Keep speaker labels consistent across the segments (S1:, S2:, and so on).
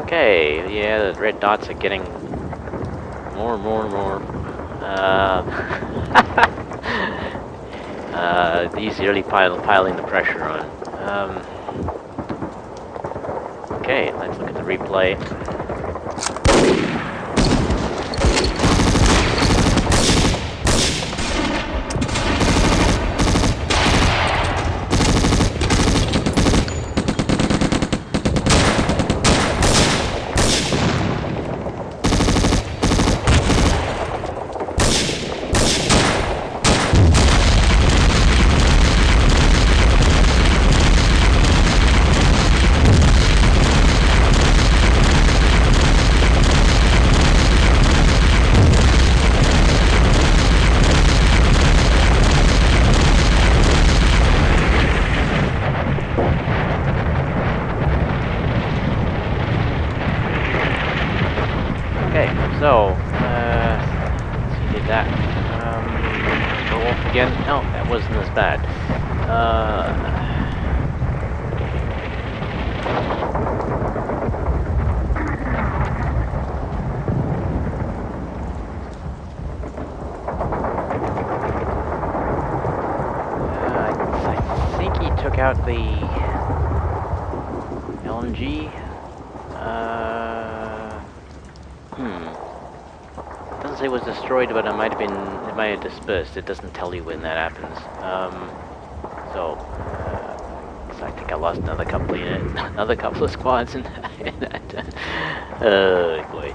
S1: Okay, yeah, the red dots are getting more and more and more. These really piling the pressure on. Okay, let's look at the replay. So, let's see, did that go off again? No, that wasn't as bad. I think he took out the LMG. It was destroyed, but it might have dispersed. It doesn't tell you when that happens. So I think I lost another couple of squads in that. Oh boy.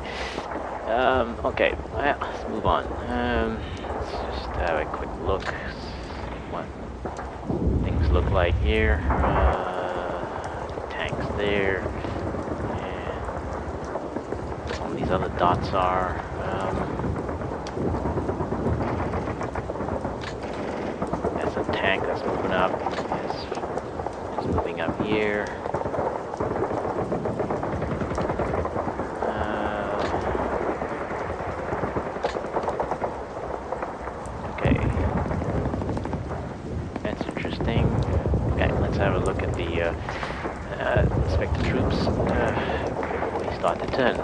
S1: Okay, well, let's move on. Let's just have a quick look. See what things look like here. Tanks there, and some of these other dots are. Tank that's moving up is moving up here. Okay, that's interesting. Okay, let's have a look at the inspect the troops before we start to turn.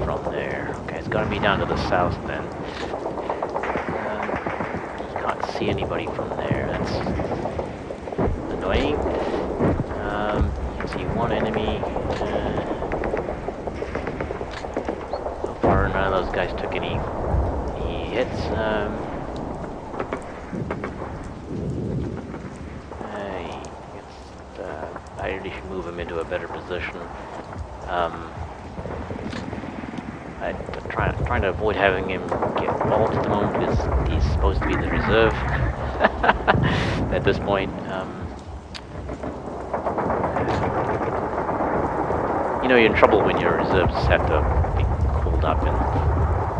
S1: From there. Okay, it's got to be down to the south then. You can't see anybody from there. That's annoying. You can see one enemy. So far, none of those guys took any hits. I really should move him into a better position. I'm trying to avoid having him get involved at the moment because he's supposed to be the reserve at this point. You know, you're in trouble when your reserves have to be called up and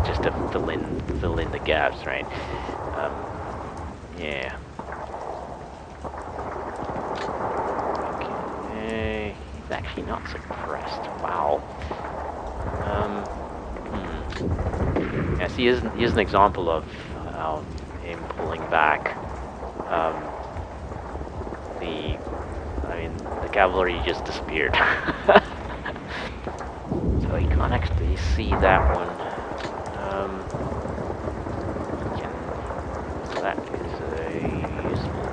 S1: just to fill in the gaps, right? Yeah. Okay, he's actually not suppressed. Wow. Yeah, see, here's an example of him pulling back. The cavalry just disappeared. So you can't actually see that one. So that is a useful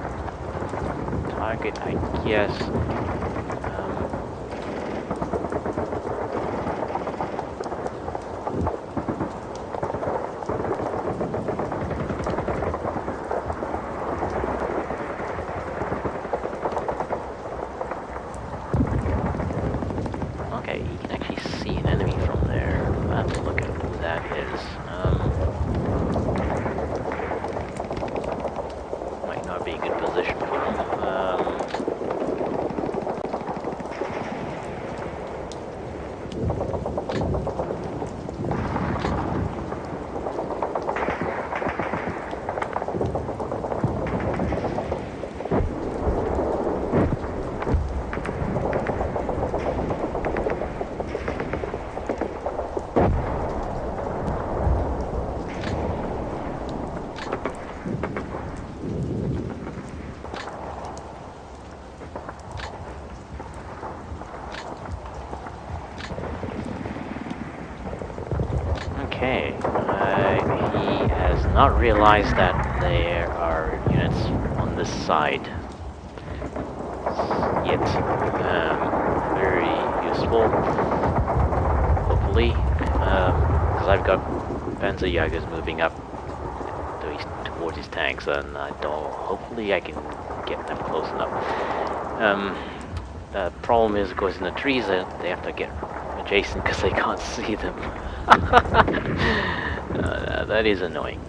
S1: target, I guess. Okay, he has not realized that there are units on this side yet. Very useful, hopefully, because I've got Panzerjägers moving up towards his tanks, and hopefully I can get them close enough. The problem is, of course, in the trees they have to get adjacent because they can't see them. That is annoying.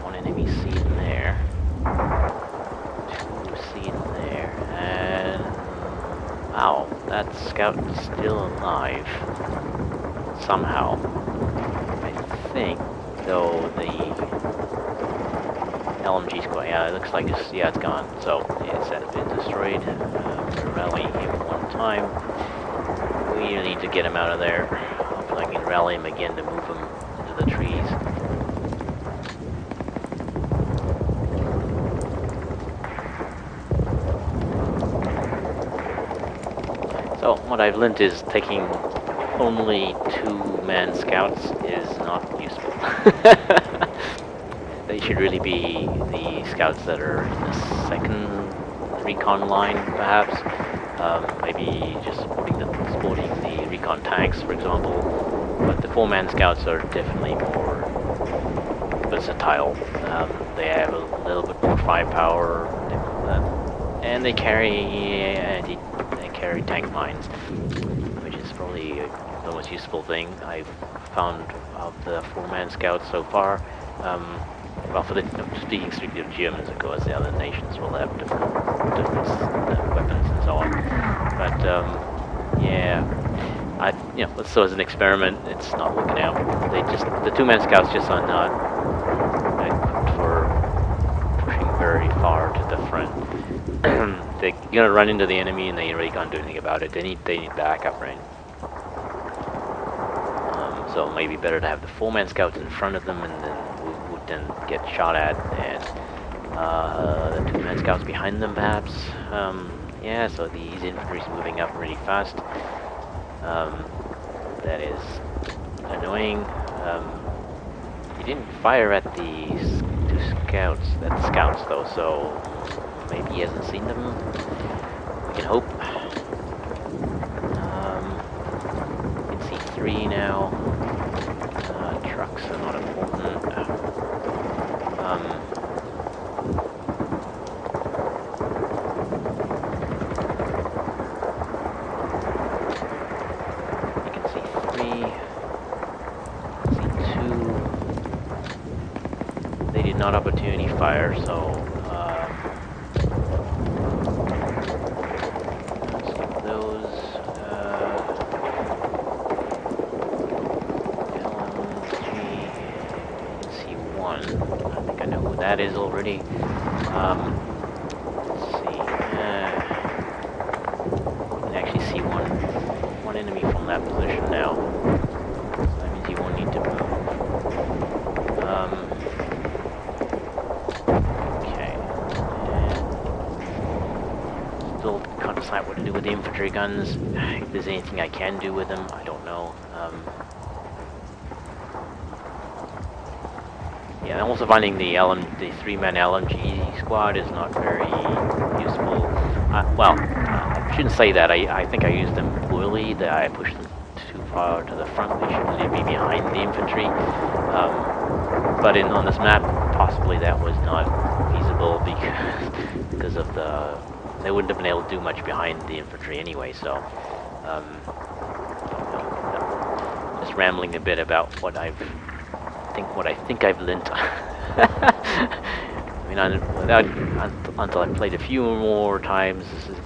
S1: One enemy seen there. Two seen there. And wow, that scout is still alive. Somehow. I think, though, the LMG's gone. Yeah, it looks like it's gone. So it's been destroyed. We're rallying him one time. We need to get him out of there. Hopefully I can rally him again to move him into the trees. So what I've learned is taking only 2-man scouts is not useful. They should really be the scouts that are in the second recon line, perhaps. Maybe just supporting the recon tanks, for example. But the 4-man scouts are definitely more versatile. They have a little bit more firepower, and they carry tank mines, which is probably the most useful thing I've found of the 4-man scouts so far. Well, speaking strictly of Germans, of course, the other nations will have different weapons and so on. But yeah, so as an experiment, it's not working out. The 2-man scouts just are not equipped for pushing very far to the front. They're gonna run into the enemy, and they really can't do anything about it. They need backup, right? So it may be better to have the 4-man scouts in front of them, and then would then get shot at, and the 2-man scouts behind them, perhaps. Yeah, so these infantry's moving up really fast. That is annoying. He didn't fire at the 2 scouts, though, so maybe he hasn't seen them. We can hope. You can see 3 now. Trucks are not important. You can see 3. See 2. They did not opportunity fire, so skip those. That is already. Let's see. You can actually see one enemy from that position now. So that means you won't need to move. Okay. And still can't decide what to do with the infantry guns. If there's anything I can do with them, I don't know. Yeah, I'm also finding the 3-man LMG squad is not very useful. Well, I shouldn't say that. I think I used them poorly. That I pushed them too far to the front. They should really be behind the infantry. But on this map, possibly that was not feasible because of they wouldn't have been able to do much behind the infantry anyway. So, just rambling a bit about what I think I've learnt. I mean, until I've played a few more times, this is,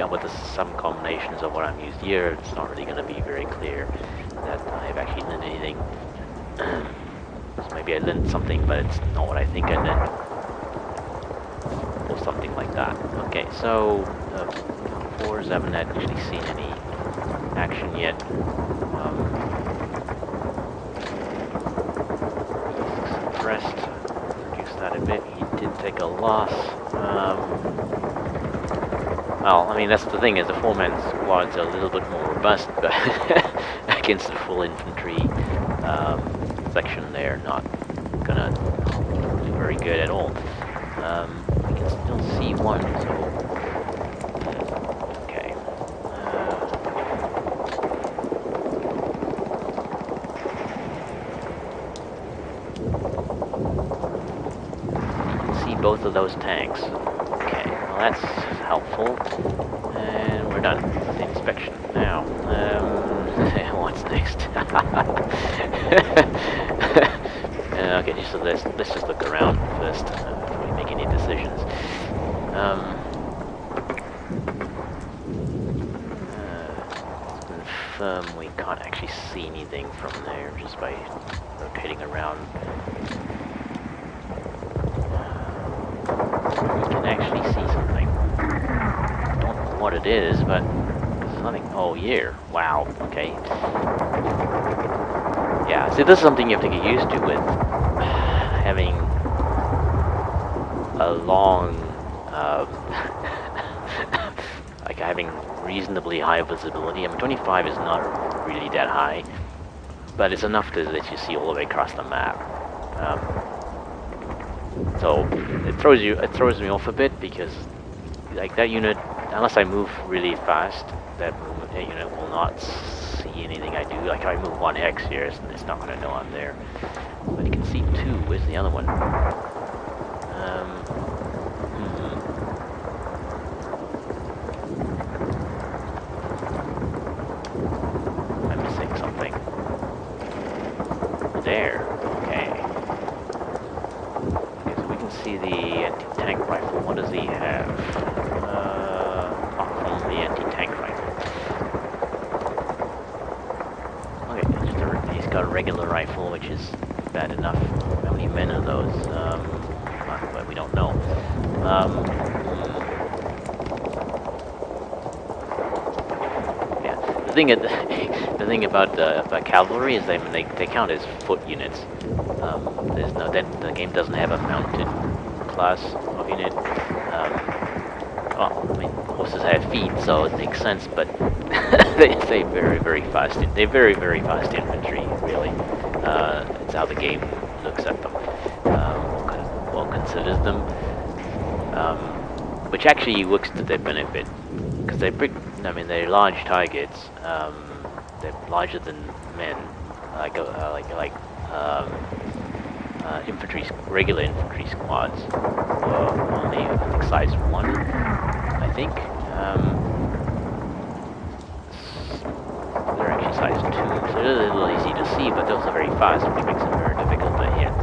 S1: with some combinations of what I'm used here, it's not really going to be very clear that I've actually learned anything. So maybe I learned something, but it's not what I think I learned, or something like that. Okay, so 4s haven't actually seen any action yet. Reduce that a bit. He did take a loss. Well, I mean, that's the thing, is the four-man squads are a little bit more robust, but against the full infantry section, they're not gonna do very good at all. We can still see one, so... okay. You can see both of those tanks. Okay, well that's helpful. And we're done with the inspection. Now, what's next? Okay, so let's just look around first before we make any decisions. Let's confirm we can't actually see anything from there just by rotating around. We can actually see something. Don't know what it is, but there's nothing. Oh, yeah. Wow. Okay. Yeah, see, this is something you have to get used to with having a long, like having reasonably high visibility. I mean, 25 is not really that high, but it's enough to let you see all the way across the map. So it throws me off a bit, because like that unit, unless I move really fast, that unit will not see anything I do. Like if I move 1 hex here, it's not going to know I'm there. But you can see 2. Where's the other one? I'm missing something. There. Okay. Okay, so we can see the anti-tank rifle. What does he have? Apart from the anti-tank rifle. Okay, he's got a regular rifle, which is bad enough. How many men are those? Well, we don't know. Yeah, the thing about cavalry is they count as foot units. The game doesn't have a mounted class of unit. Well, I mean, horses have feet, so it makes sense, but they're very fast. They're very fast infantry, really. It's how the game looks at them, or considers them, which actually works to their benefit, because they're large targets. They're larger than men, regular infantry squads, or only I think size 1. I think they're actually size 2, so they're a little easy to see, but those are very fast, which makes them very difficult to hit.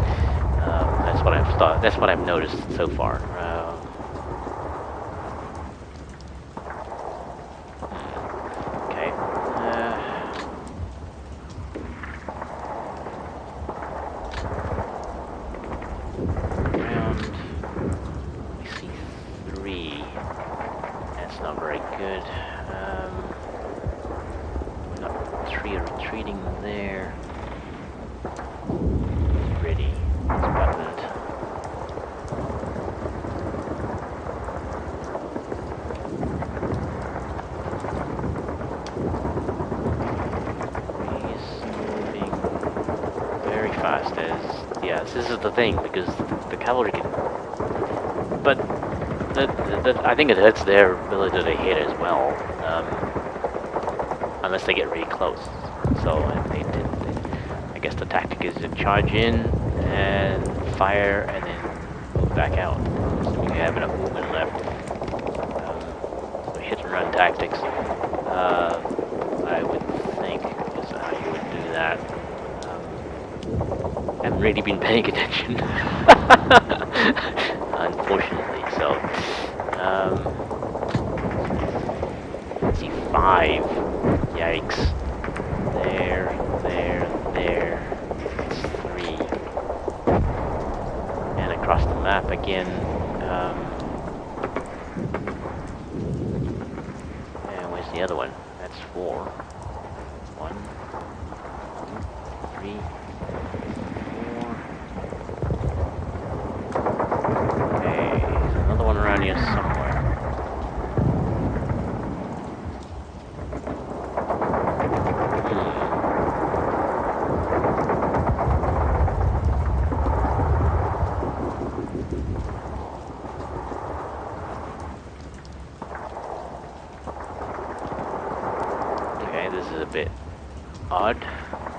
S1: That's what I've noticed so far. Okay. Around. I see 3. That's not very good. Not 3 are retreating there. Ready. It's buttoned. He's moving very fast. Yes, this is the thing, because the cavalry can. But I think it hurts their ability to hit as well, unless they get really close. So I guess the tactic is to charge in and fire and then move back out. So you have enough movement left. So hit and run tactics, I would think, is how you would do that. I haven't really been paying attention, unfortunately. So let's see, 5. Yikes. There. It's 3. And across the map again. And where's the other one? That's 4. 1, 2, 3, 4. Okay, there's another one right bit odd.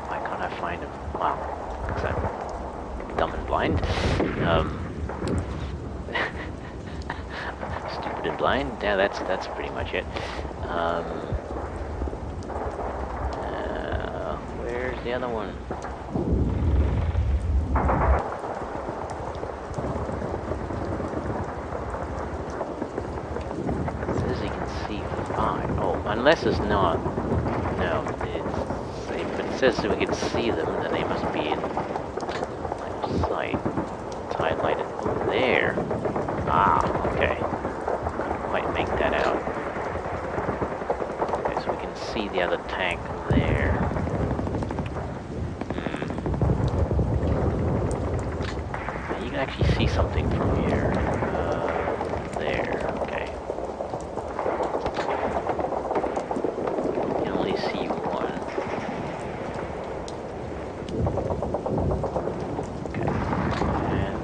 S1: Why can't I find him? Wow, because I'm dumb and blind. Stupid and blind. Yeah, that's pretty much it. Where's the other one? It says you can see 5. Oh, unless it's not. No, if it says that we can see them, then they must be in line of sight. It's highlighted over there. Ah, okay. Couldn't quite make that out. Okay, so we can see the other tank there. Now you can actually see something from here. There, okay. You can only see one. Okay, and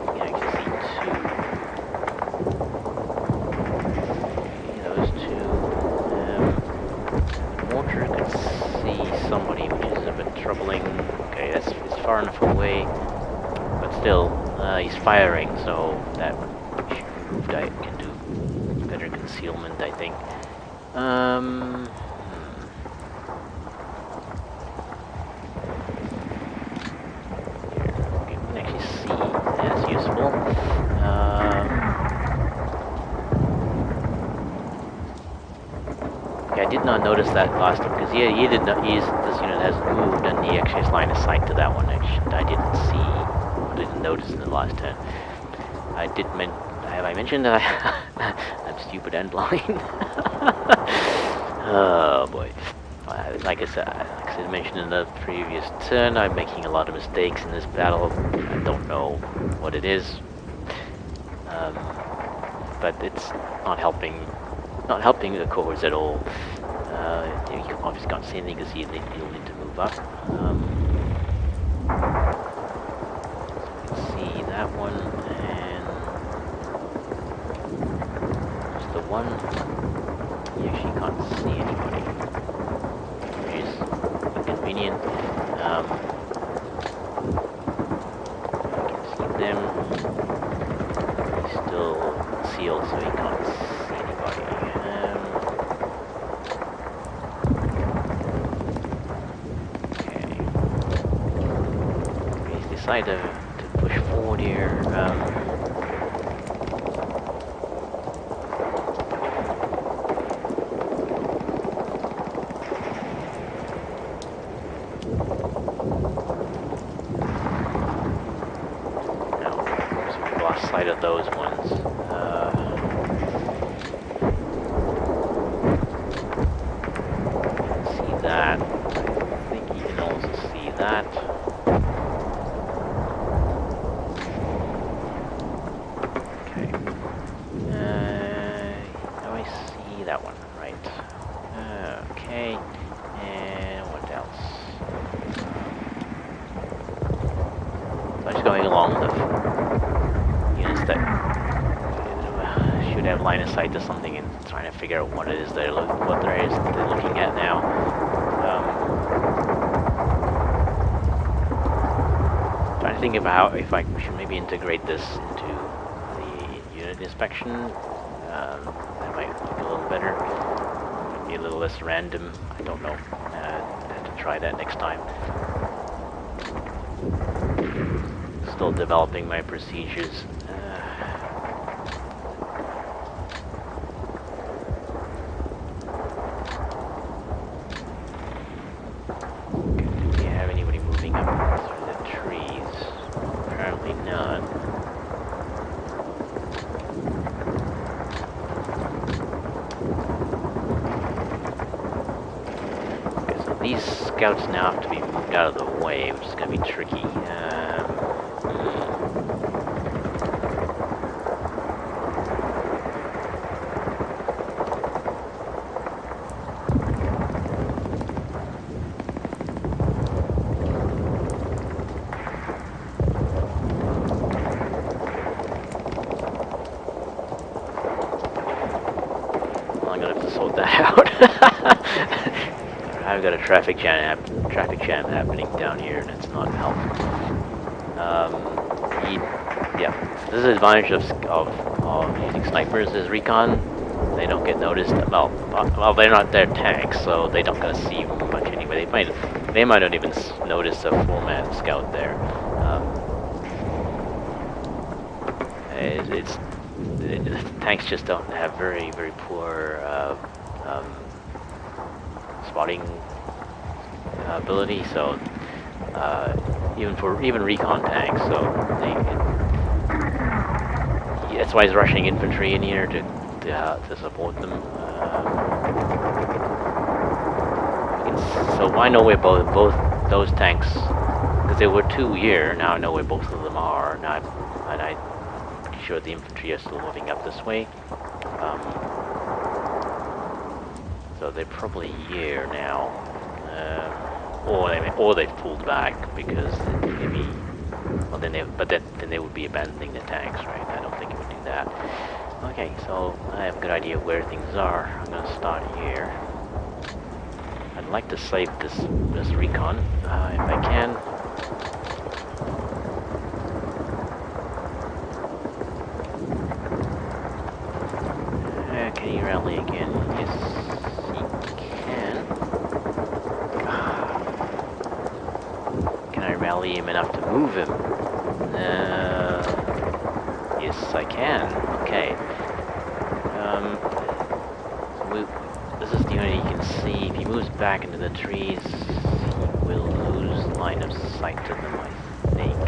S1: you can actually see 2. Those 2. Mortar could see somebody, which is a bit troubling. Okay, it's far enough away, but still, he's firing, so that moved. I can do better concealment, I think. Here, okay, we can actually see. That's useful. Okay, I did not notice that last time because he did not. This unit hasn't moved, and he actually has line of sight to that one. I didn't see, didn't notice in the last turn. Have I mentioned that I'm stupid and blind? Oh boy. Like I mentioned in the previous turn, I'm making a lot of mistakes in this battle. I don't know what it is. But it's not helping the cores at all. You obviously can't see anything because you'll need to move up. So you can see that one, and just the one. You actually can't see anybody, which is inconvenient. You can see them. He's still sealed, so he can't see anybody. Okay. He's decided to push forward here. Sight of those ones. See that. I think you can also see that. Okay. Now I see that one, right? Okay. And what else? So I'm just going along with the units that should have line of sight to something and trying to figure out what it is they're looking at now. Trying to think about if I should maybe integrate this into the unit inspection. That might look a little better. Might be a little less random. I don't know. I'll have to try that next time. Still developing my procedures. Okay, do we have anybody moving up through the trees? Apparently not. Okay, so these scouts now have to be moved out of the way, which is going to be tricky. I'm gonna have to sort that out. I've got a traffic jam happening down here, and it's not helpful. Yeah, so this is the advantage of using snipers as recon. They don't get noticed. Well, they're tanks, so they're not gonna see much anyway. They might not even notice a 4-man scout there. Tanks just don't have very poor spotting ability. So even recon tanks, so that's why he's rushing infantry in here to support them. So I know where both those tanks, because there were 2 here. Now I know where both of them are. Now I'm pretty sure the infantry are still moving up this way. So they're probably here now, or they've pulled back because maybe. Well, then they would be abandoning the tanks, right? I don't think it would do that. Okay, so I have a good idea where things are. I'm gonna start here. I'd like to save this recon if I can. Can you rally again? Yes, he can. Can I rally him enough to move him? Yes, I can. Okay. This is the only you can see. If he moves back into the trees, he will lose line of sight to them, I think.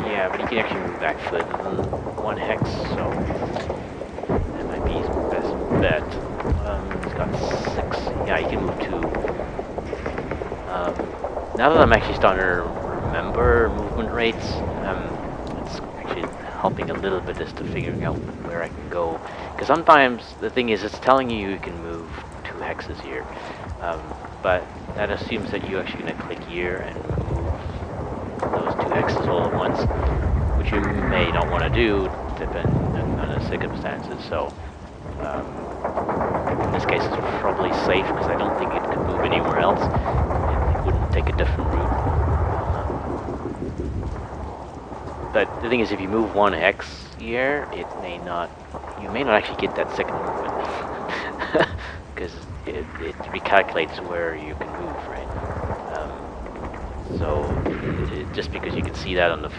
S1: Yeah, but he can actually move back further than 1 hex, so that might be his best bet. He's got 6. Yeah, he can move 2. Now that I'm actually starting to remember movement rates, it's actually helping a little bit as to figuring out where I can go. Because sometimes the thing is, it's telling you can move 2 hexes here, but that assumes that you're actually going to click here and move those 2 hexes all at once, which you may not want to do depending on the circumstances. So in this case, it's probably safe because I don't think it could move anywhere else. It wouldn't take a different route. But the thing is, if you move 1 hex here, you may not actually get that second movement because it recalculates where you can move, right? So just because you can see that on the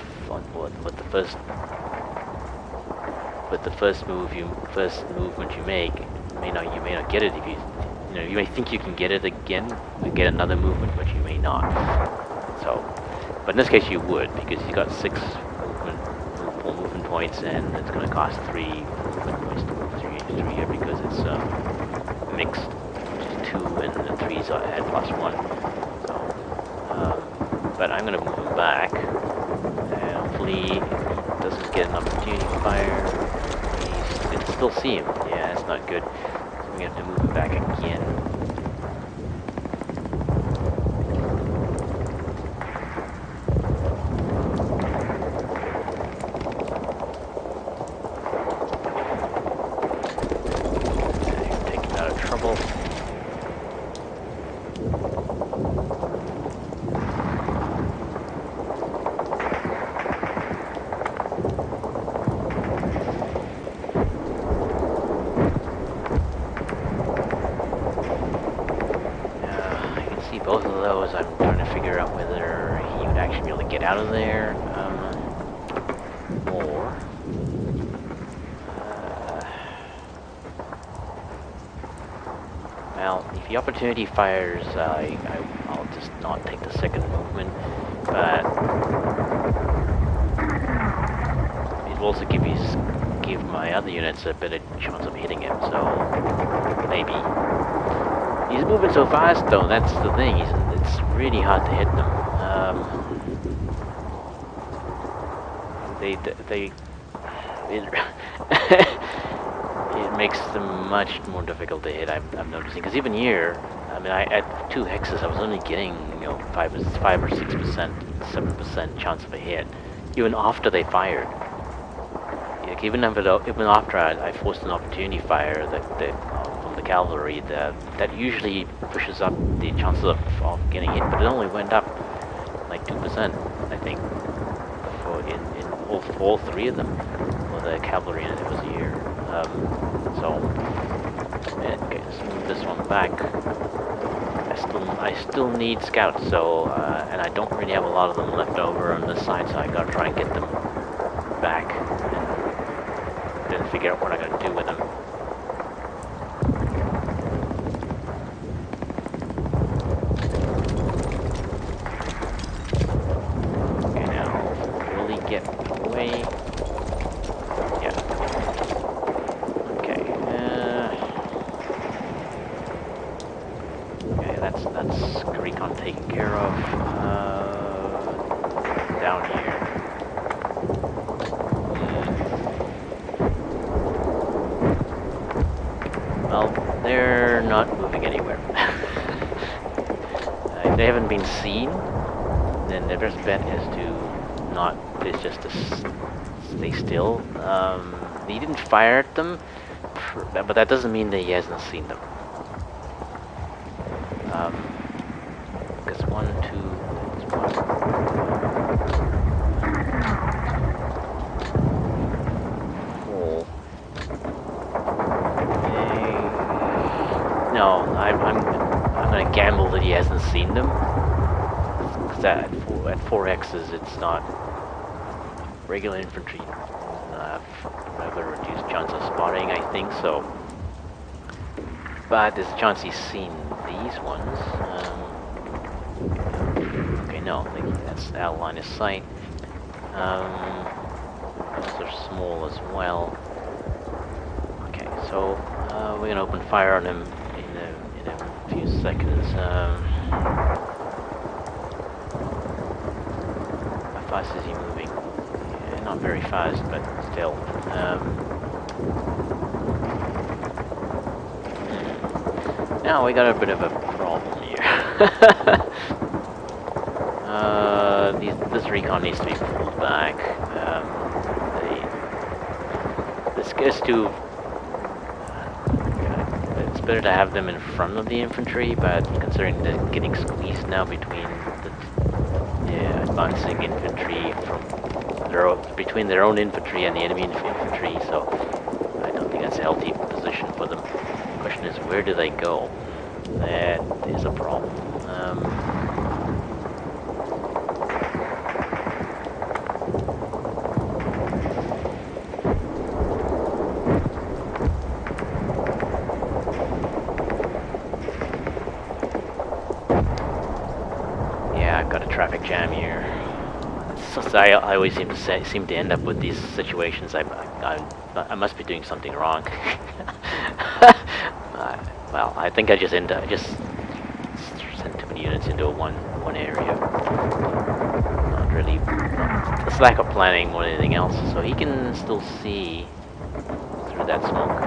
S1: first movement you make, you may not get it if you may think you can get it again, get another movement, but you may not. So, but in this case you would, because you got 6 movement points, and it's going to cost 3 movement points to move 3 here because it's mixed, which is 2, and the 3's at +1. So, but I'm going to move him back, and hopefully he doesn't get an opportunity to fire. You can still see him. Yeah, that's not good. So we have to move him back again. Take him out of trouble. Both of those, I'm trying to figure out whether he would actually be able to get out of there, or well, if the opportunity fires, I'll just not take the second movement, but it will also give my other units a better chance of hitting him, so maybe. He's moving so fast, though. That's the thing. It's really hard to hit them. It makes them much more difficult to hit. I'm noticing, because even here, I mean, at 2 hexes, I was only getting 5 or 6%, 7% chance of a hit, even after they fired. Like, even after I forced an opportunity fire from the cavalry, that usually pushes up the chances of getting hit, but it only went up like 2%, I think, in all 3 of them for the cavalry, and it was here. Okay, let's move this one back. I still need scouts, so and I don't really have a lot of them left over on this side, so I gotta try and get them back and then figure out what I'm gonna do with them. Okay, now really get away. Yeah. Okay. Okay, that's recon taken care of. Down here. Well, they're not moving anywhere. If they haven't been seen, then their best bet is just to stay still. He didn't fire at them, but that doesn't mean that he hasn't seen them. Because 1, 2, that's 1. No, I'm gonna gamble that he hasn't seen them. Because at 4 X's, it's not regular infantry. Have a reduced chance of spotting, I think so. But there's a chance he's seen these ones. Okay, no, that's out of line of sight. Those are small as well. Okay, so we're gonna open fire on him in a few seconds. How fast is he moving? Yeah, not very fast, but still. Now we got a bit of a problem here. This recon needs to be pulled back. This gets to. It's better to have them in front of the infantry, but considering they're getting squeezed now between the advancing infantry between their own infantry and the enemy infantry, so I don't think that's a healthy position for them. The question is, where do they go? That is a problem. Yeah, I've got a traffic jam here. I always seem to end up with these situations. I must be doing something wrong. Well, I think I just sent too many units into one area. Not really. It's lack of planning more than anything else. So he can still see through that smoke.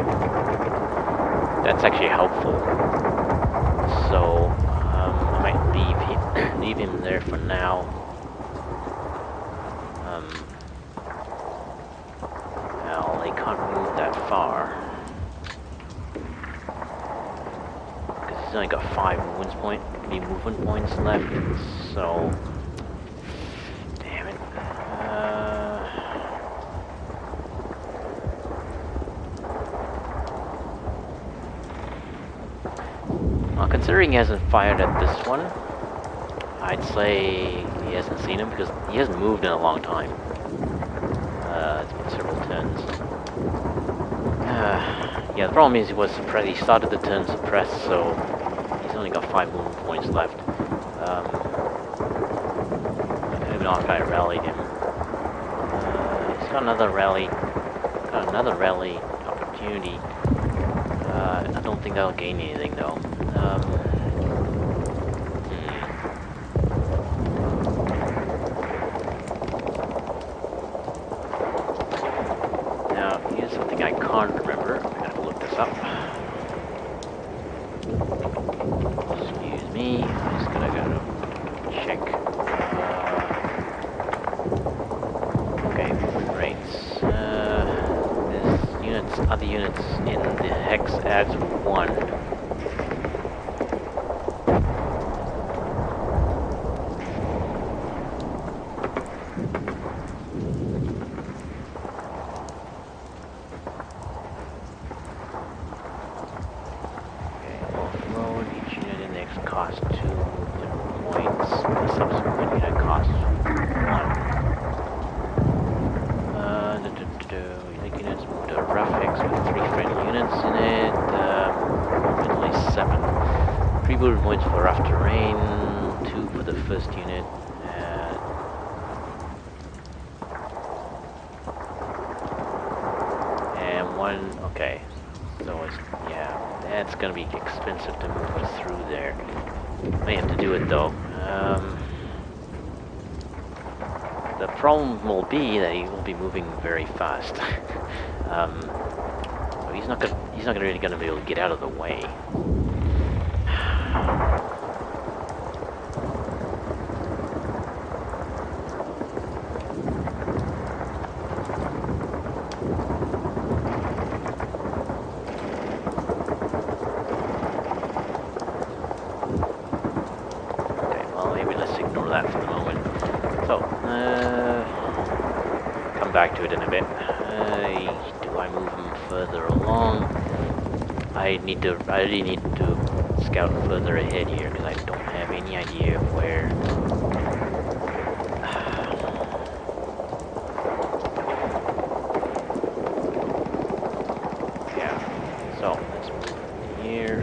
S1: That's actually helpful. So I might leave him there for now. Well, they can't move that far. Because he's only got 5 movement points left, so... Damn it. Well, considering he hasn't fired at this one, I'd say he hasn't seen him because he hasn't moved in a long time. It's been several turns. Yeah, the problem is he was suppressed. He started the turn suppressed, so he's only got 5 movement points left. Even after I rallied him, he's got another rally. Opportunity. I don't think that'll gain anything though. Now, here's something I can't remember. I'm gonna have to look this up. Excuse me, I'm just gonna go check. Okay, movement rates. There's units, other units in the hex adds 1. Cost 2 movement points, the subsequent unit costs 1. Unique units move to a rough hex with 3 friendly units in it, movement 7. 3 movement points for rough terrain, 2 for the first unit, and 1, okay, so it's, yeah, that's gonna be expensive to move through there. May have to do it though. The problem will be that he will be moving very fast. So he's not really gonna be able to get out of the way. Back to it in a bit. Do I move him further along? I really need to scout further ahead here because I don't have any idea of where. Yeah. So let's move here.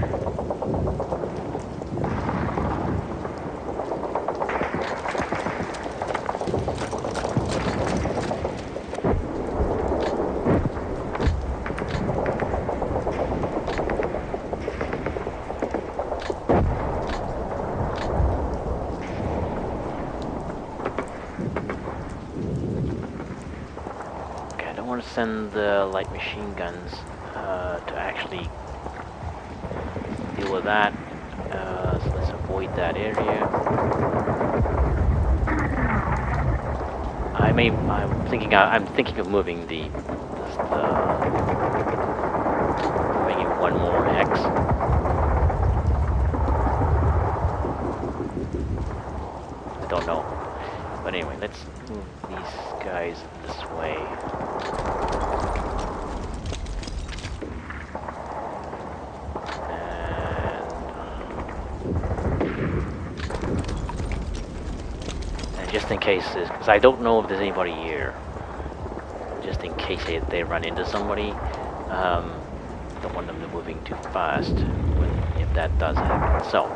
S1: Send the light machine guns to actually deal with that. So let's avoid that area. I'm thinking of moving moving in one more hex. I don't know, but anyway, let's move these guys this way. Just in case, because I don't know if there's anybody here. Just in case they run into somebody, don't want them to moving too fast if that does happen. So,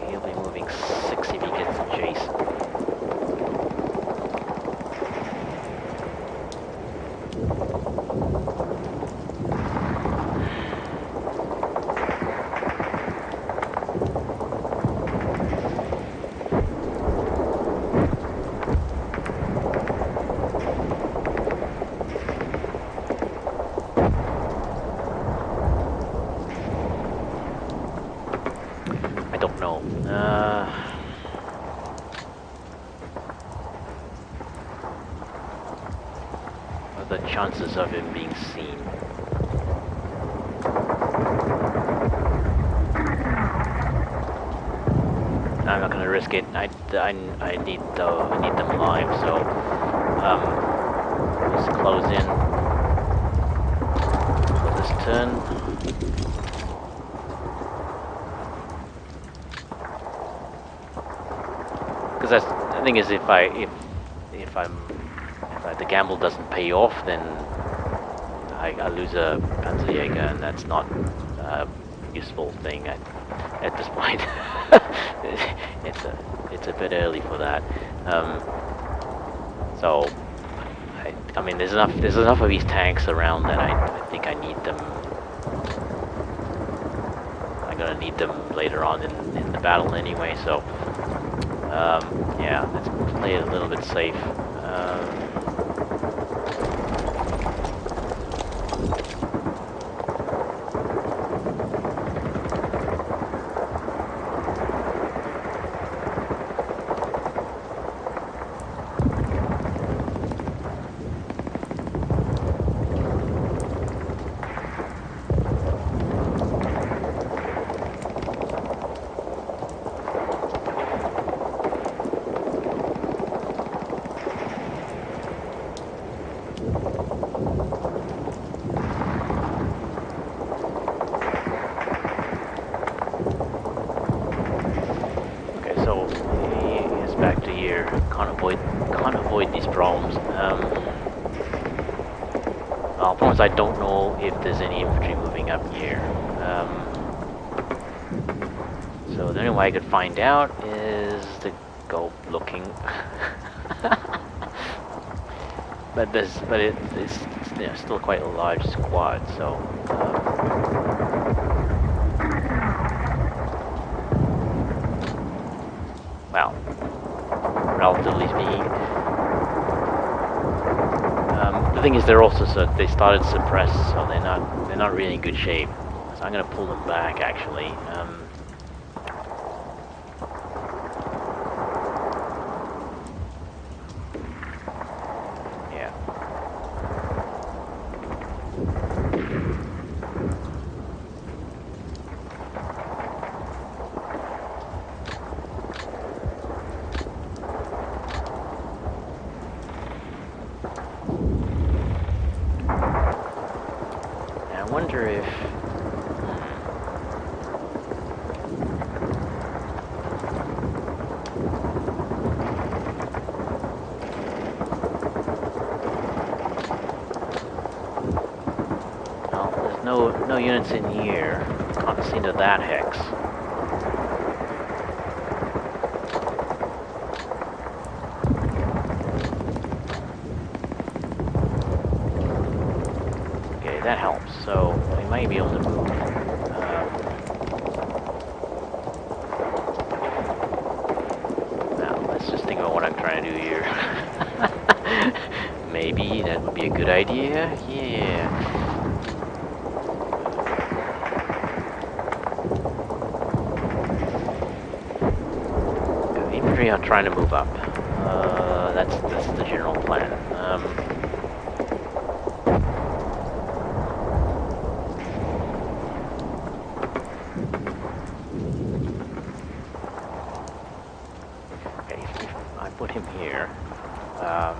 S1: he'll be moving 6 if he gets adjacent. I don't know. What are the chances of him being seen? I'm not gonna risk it. I need them alive. So let's close in for this turn. Because the thing is, if I the gamble doesn't pay off, then I lose a Panzerjäger, and that's not a useful thing at this point. It's a bit early for that. So I mean, there's enough of these tanks around that I think I need them. I'm gonna need them later on in the battle anyway. So yeah, let's play it a little bit safe. Back to here. Can't avoid these problems. Well, problems I don't know if there's any infantry moving up here. So the only way I could find out is to go looking. but it's you know, still quite a large squad. So. Well, relatively speaking. The thing is, they're also they started suppressed, so they're not really in good shape. So I'm gonna pull them back actually. Yeah. I wonder if... Well, there's no units in here. Can't see into that hex. Okay, that helps. So we might be able to move. Now let's just think about what I'm trying to do here. Maybe that would be a good idea. Yeah. The infantry are trying to move up. That's the general plan. Put him here. So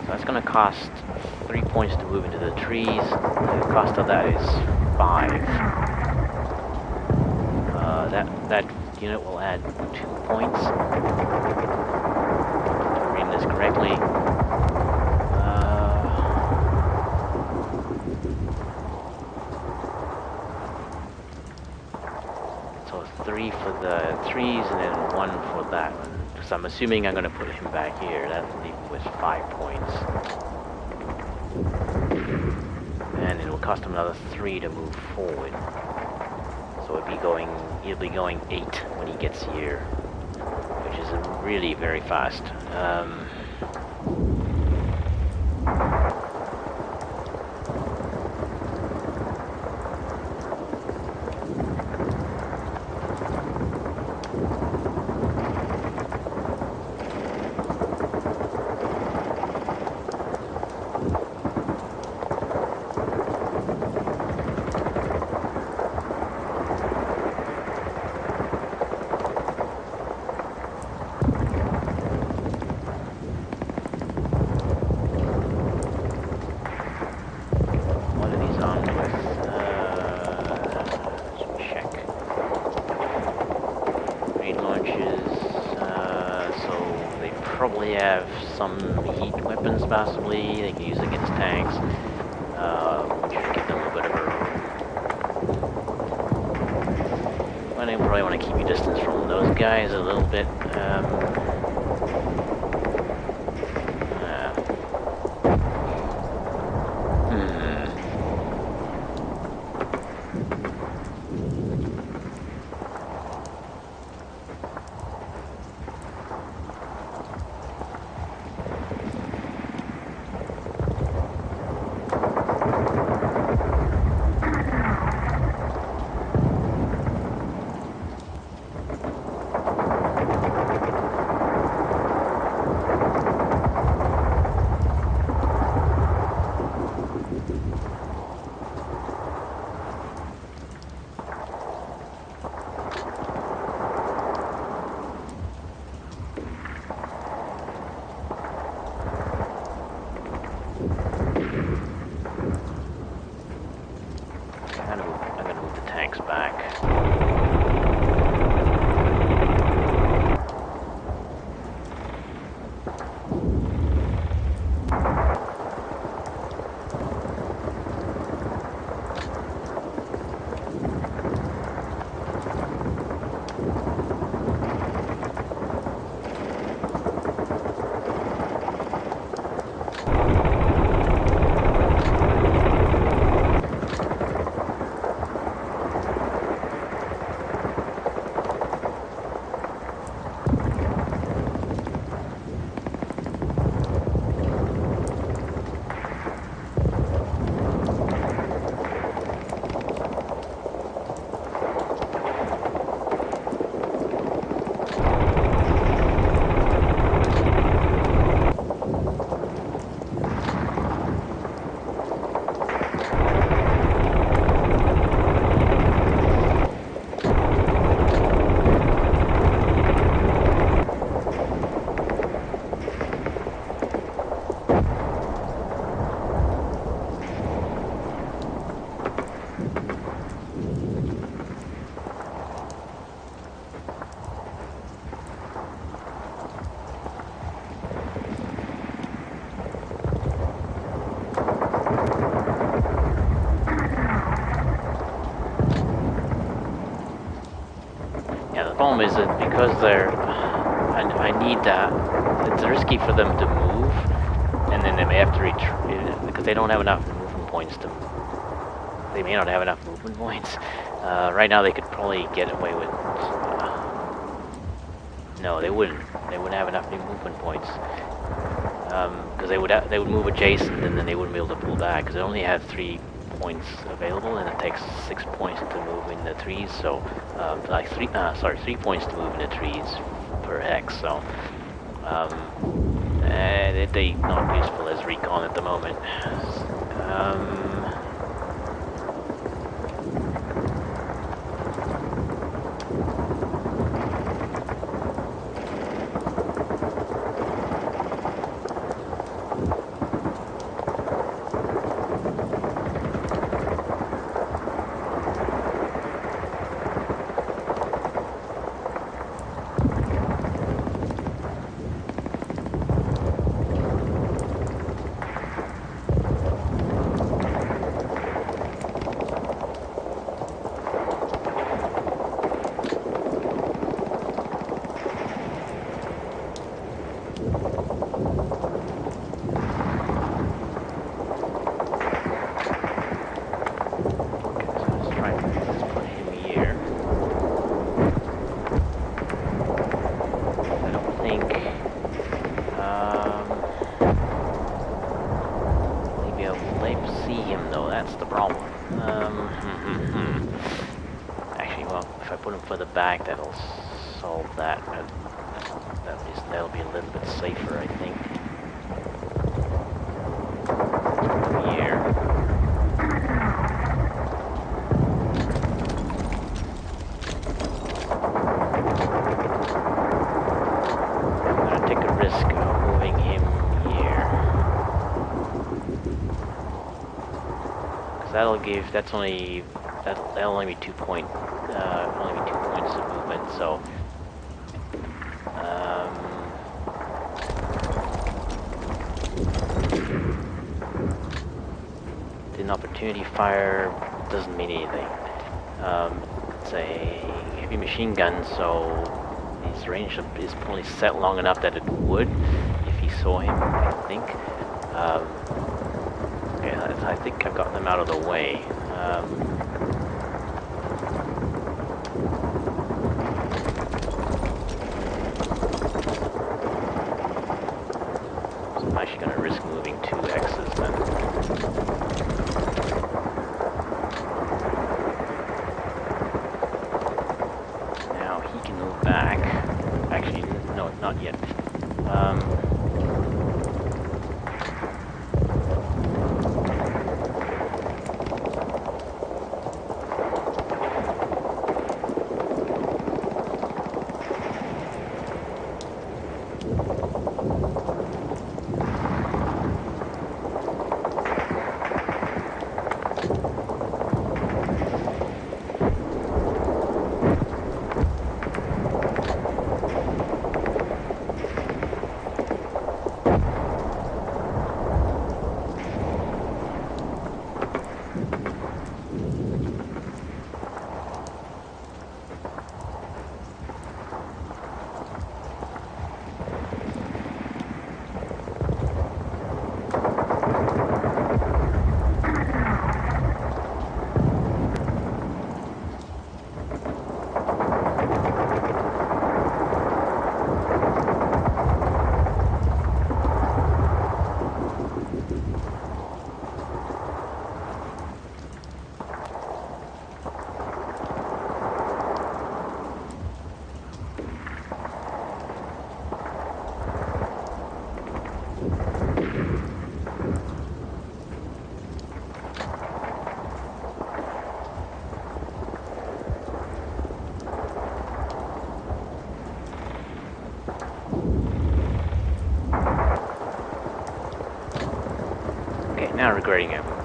S1: that's going to cost 3 points to move into the trees. The cost of that is 5. That unit will add 2 points. If I'm reading this correctly. So 3 for the trees and then 1 for that one. So I'm assuming I'm going to put him back here. That'll leave him with 5 points. And it will cost him another 3 to move forward. So he'll be going 8 when he gets here, which is really very fast. Probably have some heat weapons, possibly. They can use it against tanks. Which should give them a bit of a... Well, they probably want to keep you distance from those guys a little bit. I'm gonna move the tanks back. The problem is that because they're, I need that. It's risky for them to move, and then they may have to retreat because they don't have enough movement points to. They may not have enough movement points. Right now, they could probably get away with. No, they wouldn't. They wouldn't have enough movement points because they would move adjacent, and then they wouldn't be able to pull back because they only have 3 points available, and it takes 6 points to move in the trees. So, like 3 points to move in the trees per hex. So, they're not useful as recon at the moment. Back, that'll solve that. That'll be a little bit safer, I think. Here. I'm gonna take a risk of moving him here. Because that'll only be 2 points of movement, so an opportunity fire doesn't mean anything. It's a heavy machine gun, so his range is probably set long enough that it would if he saw him, I think. Yeah, I think I've gotten them out of the way. So I'm actually going to risk moving 2 X's then. Now he can move back. Actually, no, not yet.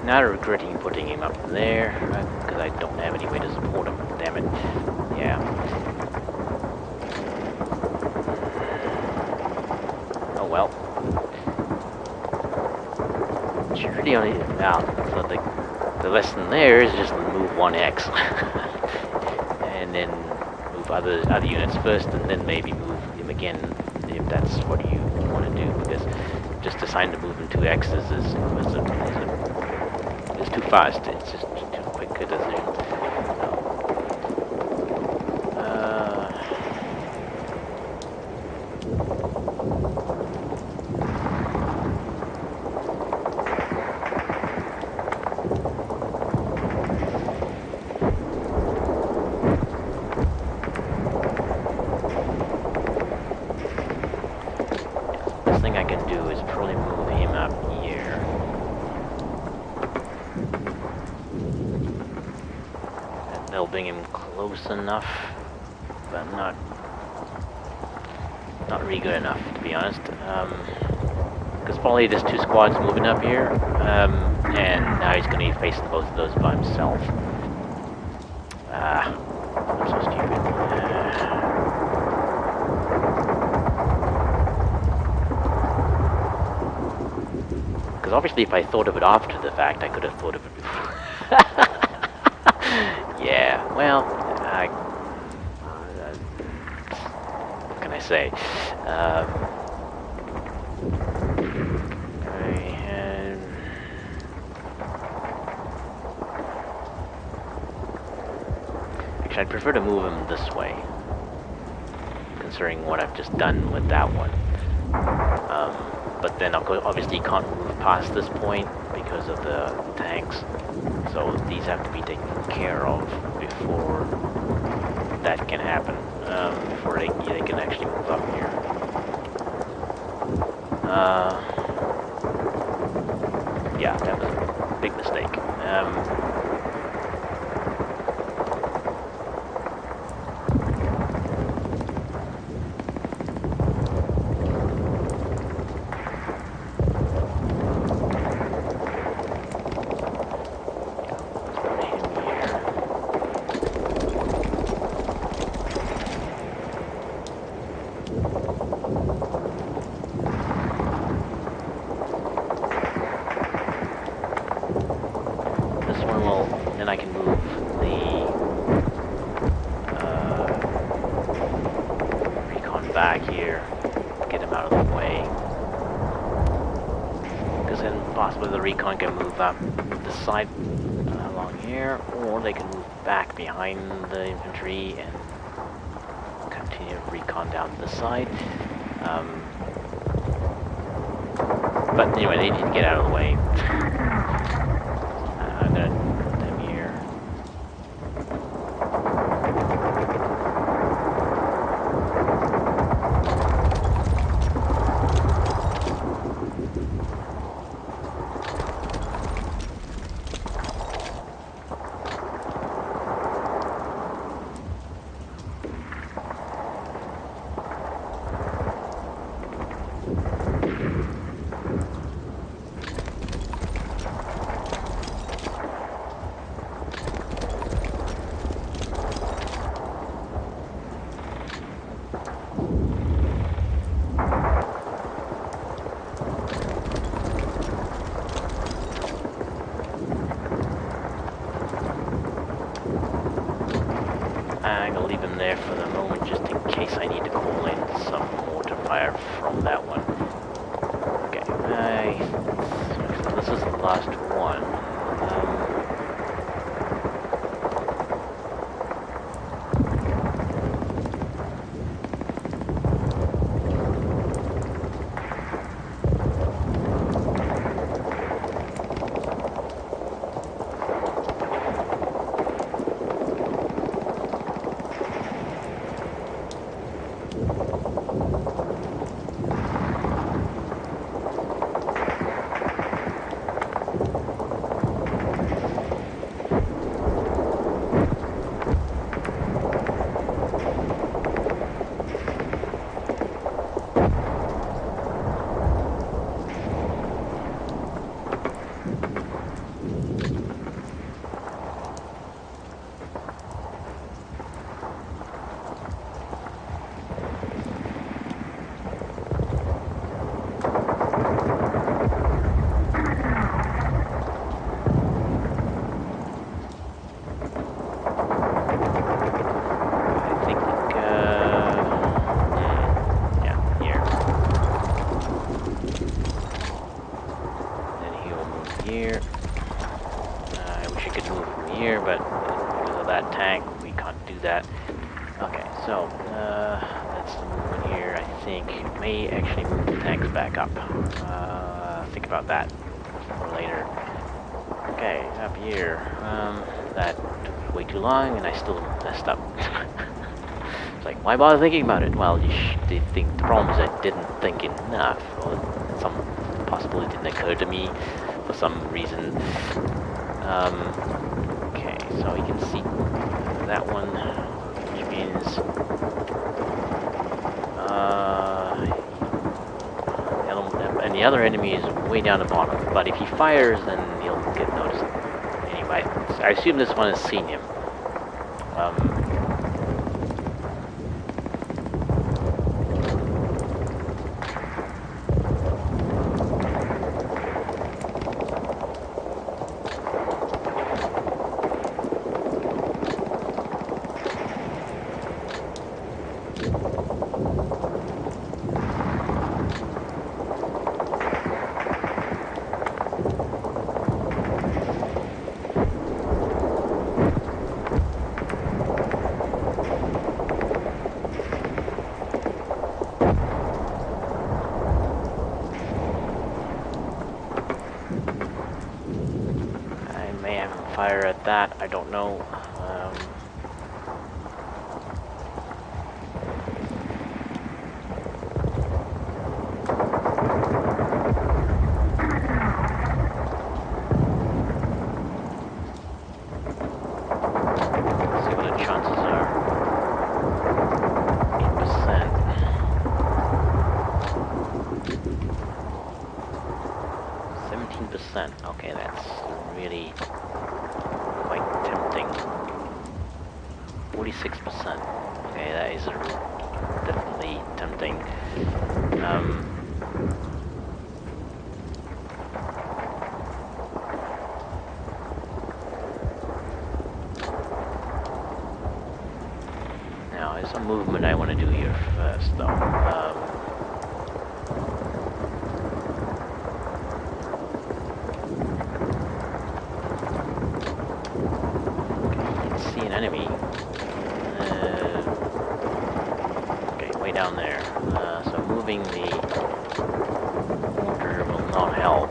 S1: Now regretting putting him up there, because I don't have any way to support him. Damn it. Yeah. Oh well. It's really only now. So the lesson there is just move 1X, and then move other units first, and then maybe move him again if that's what you want to do. Because just deciding to move him 2X's is too fast. It's just too quick a decision. Best thing I can do is probably move him up here. They'll bring him close enough, but not really good enough, to be honest. Because probably there's 2 squads moving up here, and now he's going to be facing both of those by himself. I'm so stupid. Because obviously if I thought of it after the fact, I could have thought of it before. Yeah, well, what can I say? Actually, I'd prefer to move him this way, considering what I've just done with that one. But then obviously you can't move past this point because of the tanks. So these have to be taken care of before that can happen, before they can actually move up here. Yeah, that was a big mistake. one will, then I can move the recon back here, get him out of the way. Because then possibly the recon can move up the side along here, or they can move back behind the infantry and continue to recon down the side. But anyway, they need to get out of the way. I'm gonna put them here. I'm gonna leave him there for the moment, just in case I need to call in some mortar fire from that one. Okay, so this is the last one. Here. I wish I could move from here, but because of that tank, we can't do that. Okay, so that's the movement here. I think may actually move the tanks back up. Think about that for later. Okay, up here. That took way too long, and I still messed up. It's like, why bother thinking about it? Well, the problem is I didn't think enough, or some possibility didn't occur to me. For some reason. Okay, so you can see that one, which means and the other enemy is way down the bottom. But if he fires, then he'll get noticed. Anyway, I assume this one has seen him. Fire at that, I don't know. Let's see what the chances are. 8%. 17%. Okay, that's really quite tempting. 46%. Okay, that is definitely tempting. some movement I want to do here first, though. See an enemy. Okay, way down there. So moving the mortar will not help.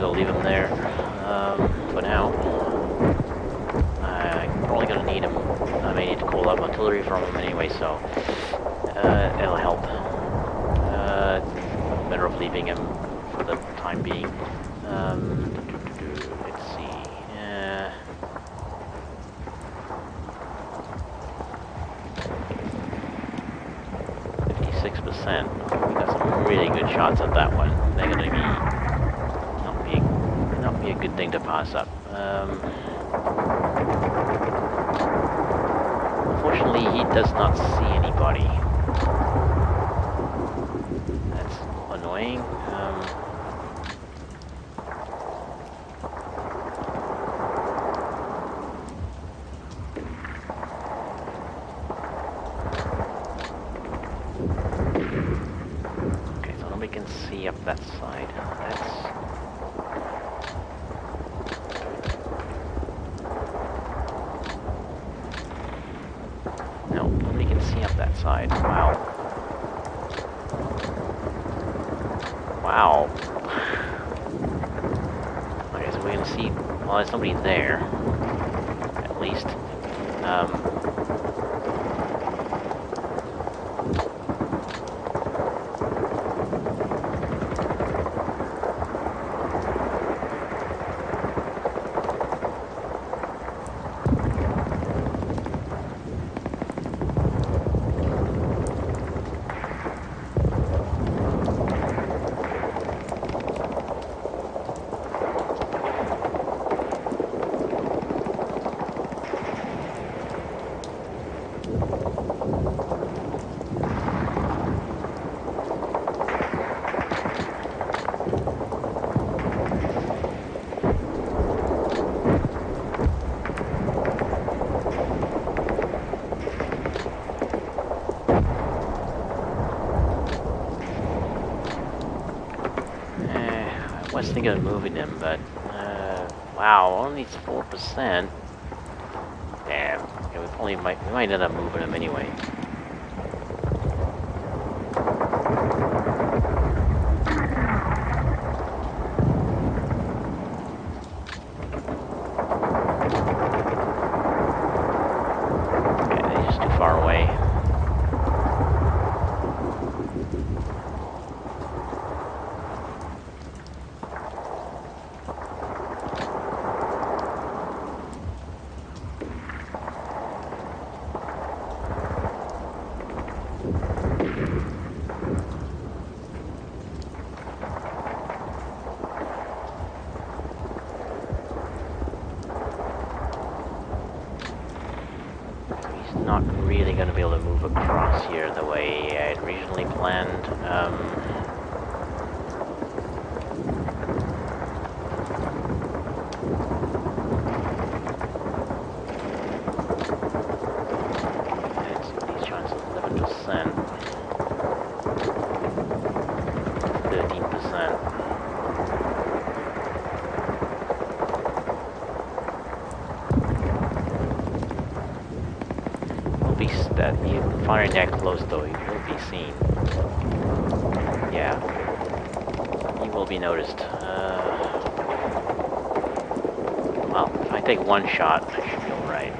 S1: Leave him there for now. I'm probably gonna need him. I may need to call up artillery from him anyway, so it'll help. Better off leaving him for the time being. Let's see. 56%. We got some really good shots at that one. They're gonna be a good thing to pass up. Unfortunately, he does not see anybody. That's annoying. Okay, so nobody can see up that side. Side. Wow. Wow. Okay, so we're gonna see. Well, there's nobody there. At least. I was thinking of moving him, but wow, only 4%. Damn. Okay, we might end up moving him anyway. Okay, they're just too far away. Not really going to be able to move across here the way I had originally planned. These chances 11%, 13%. That you firing that close though, you will be seen. Yeah, you will be noticed. Well, if I take one shot, I should be alright.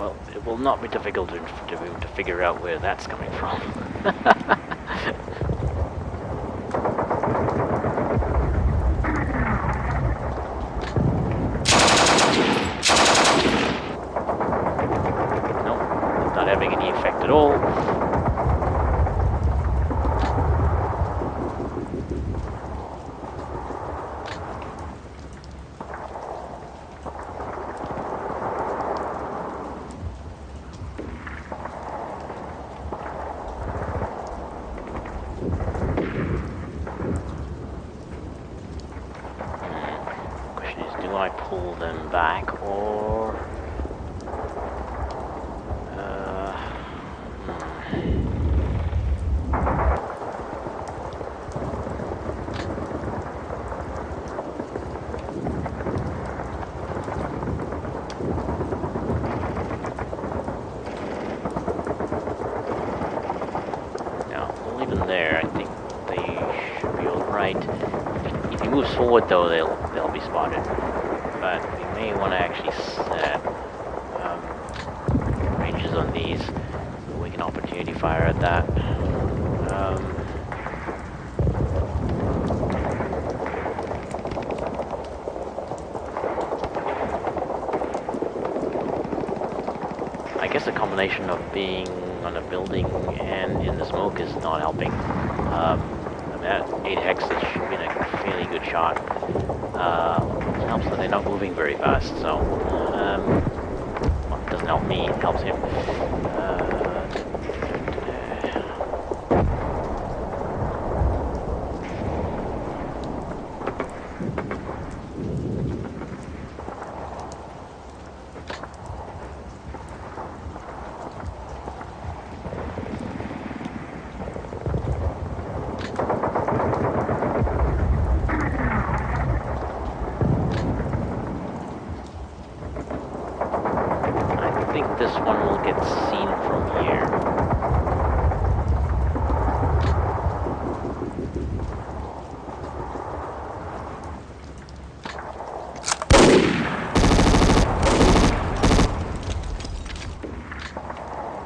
S1: well, it will not be difficult to figure out where that's coming from. Nope, not having any effect at all. Do I pull them back or no, we'll leave them there. I think they should be alright. If he moves forward though, they'll be spotted. But we may want to actually set ranges on these so we can opportunity fire at that. I guess a combination of being on a building and in the smoke is not helping. I mean, that 8 hex should be a fairly good shot. It helps that they're not moving very fast, so well, it doesn't help me, it helps him. I think this one will get seen from here.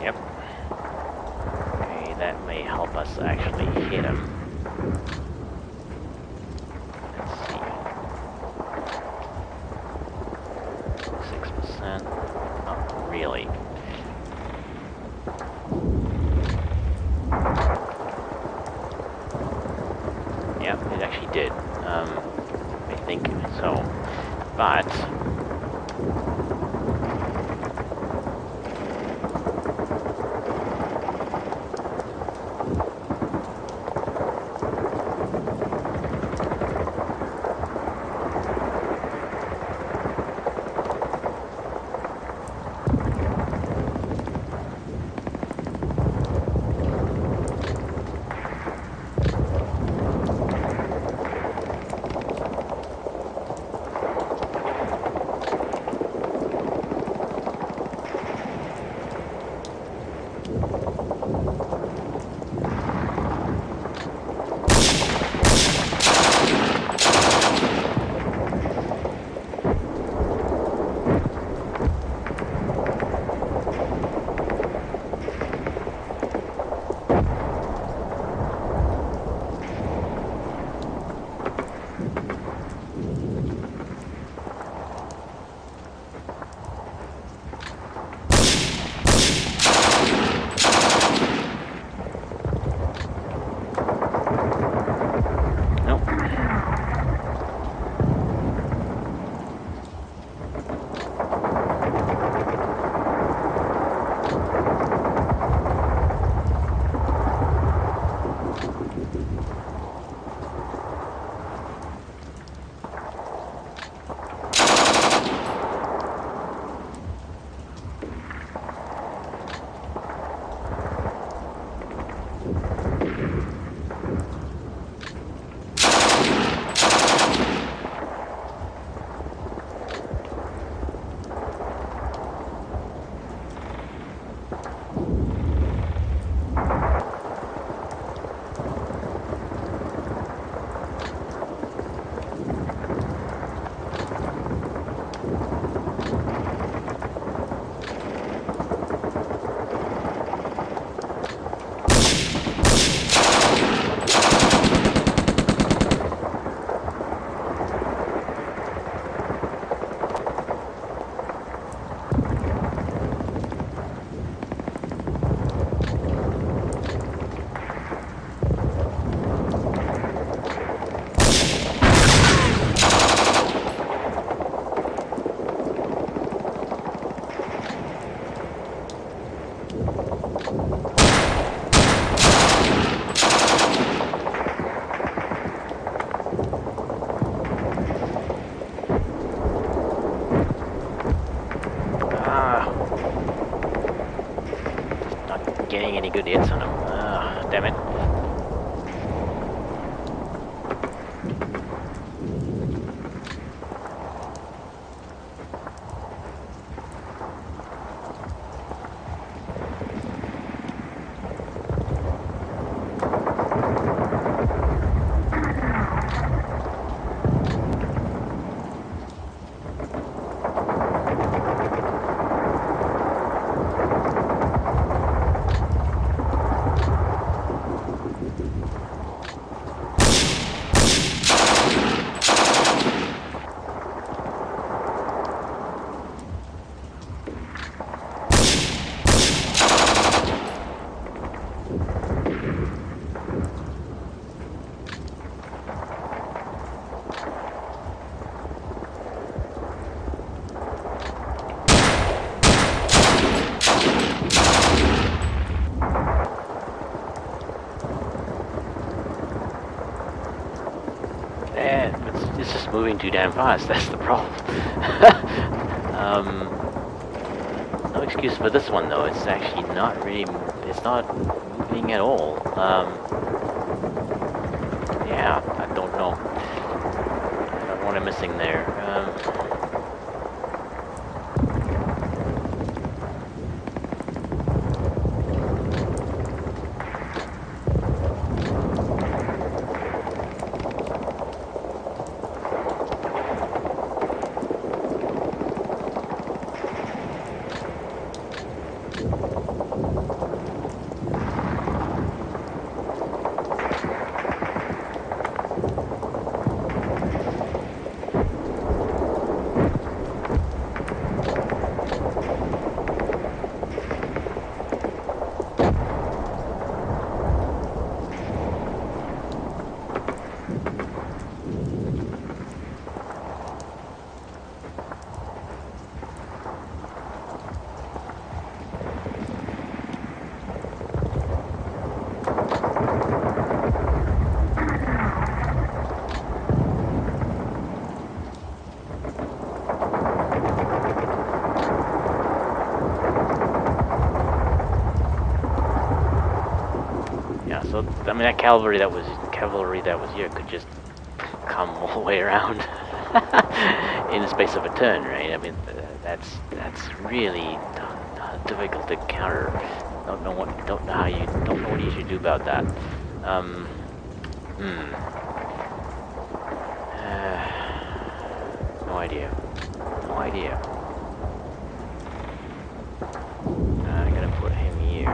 S1: Yep. Okay, that may help us actually hit him. Let's see. 6%. Not really. Yeah, it actually did. I think so. But any good hits on him. Damn it. It's just moving too damn fast, that's the problem. No excuse for this one though, it's actually not really, it's not moving at all. Yeah, I don't know. I don't know what I'm missing there. So I mean, that cavalry that was here could just come all the way around in the space of a turn, right? I mean, that's really difficult to counter. Don't know what you should do about that. No idea. I'm gonna put him here.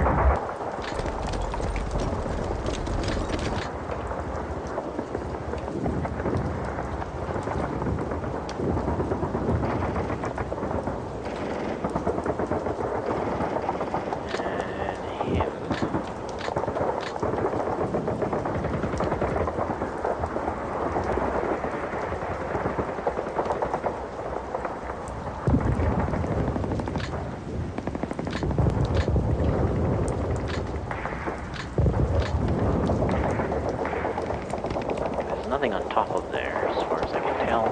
S1: Nothing on top of there, as far as I can tell.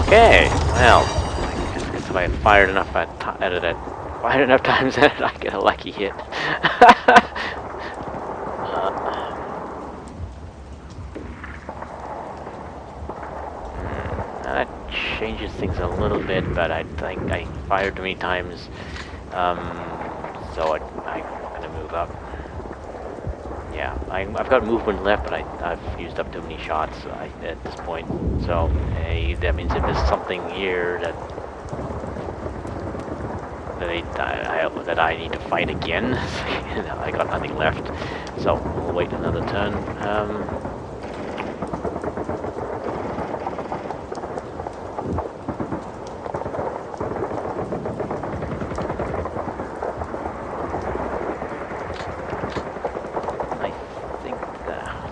S1: Okay, well, I guess if I fired enough fired enough times at it, I get a lucky hit. That changes things a little bit, but I think I fired too many times, so I'm gonna move up. yeah, I've got movement left, but I've used up too many shots at this point. So that means if there's something here that I need to fight again, I got nothing left. So we'll wait another turn.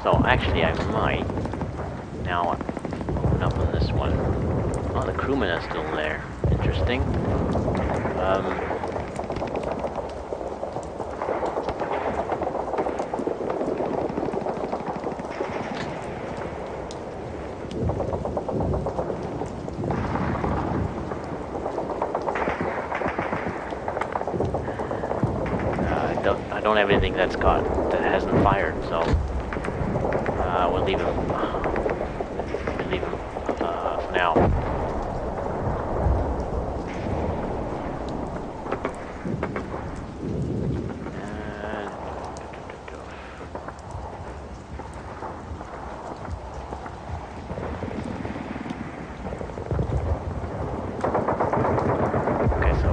S1: So actually I might now open up on this one. Oh, the crewmen are still there. Interesting. I don't have anything that hasn't fired, so we'll leave him. For now. Okay, so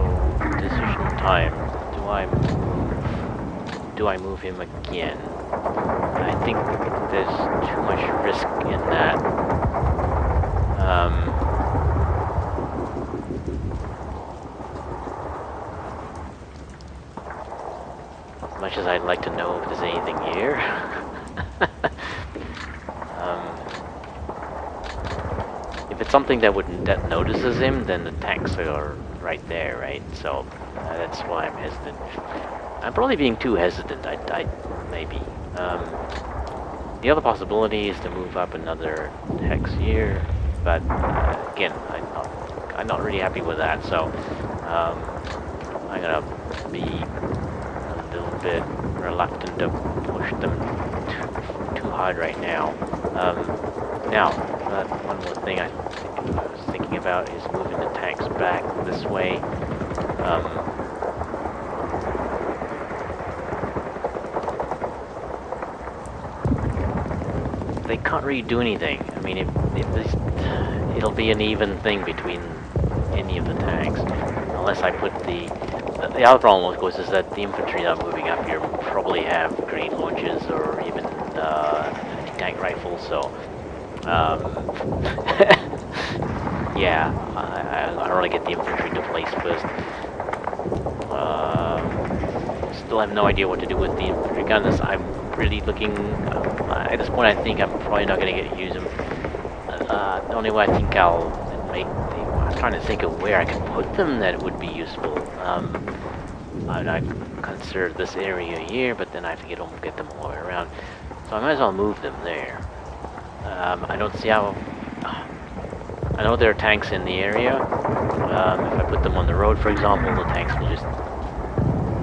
S1: decision time. Do I move him again? I think there's too much risk in that. As much as I'd like to know if there's anything here. If it's something that notices him, then the tanks are right there, right? So that's why I'm hesitant. I'm probably being too hesitant. Maybe. The other possibility is to move up another hex here, but again, I'm not really happy with that. So I'm gonna be a little bit reluctant to push them too hard right now. Now, one more thing I was thinking about is moving the tanks back this way. They can't really do anything. I mean, it'll be an even thing between any of the tanks, unless I put the other problem, of course, is that the infantry that are moving up here probably have grenade launchers or even anti-tank rifles. So, yeah, I want to get the infantry into place first. Still have no idea what to do with the infantry gunners. I'm really looking. At this point, I think I'm probably not going to get to use them. The only way I think I'm trying to think of where I can put them that would be useful. I consider this area here, but then I have to get them all the way around. So I might as well move them there. I don't see how. I know there are tanks in the area. If I put them on the road, for example, the tanks will just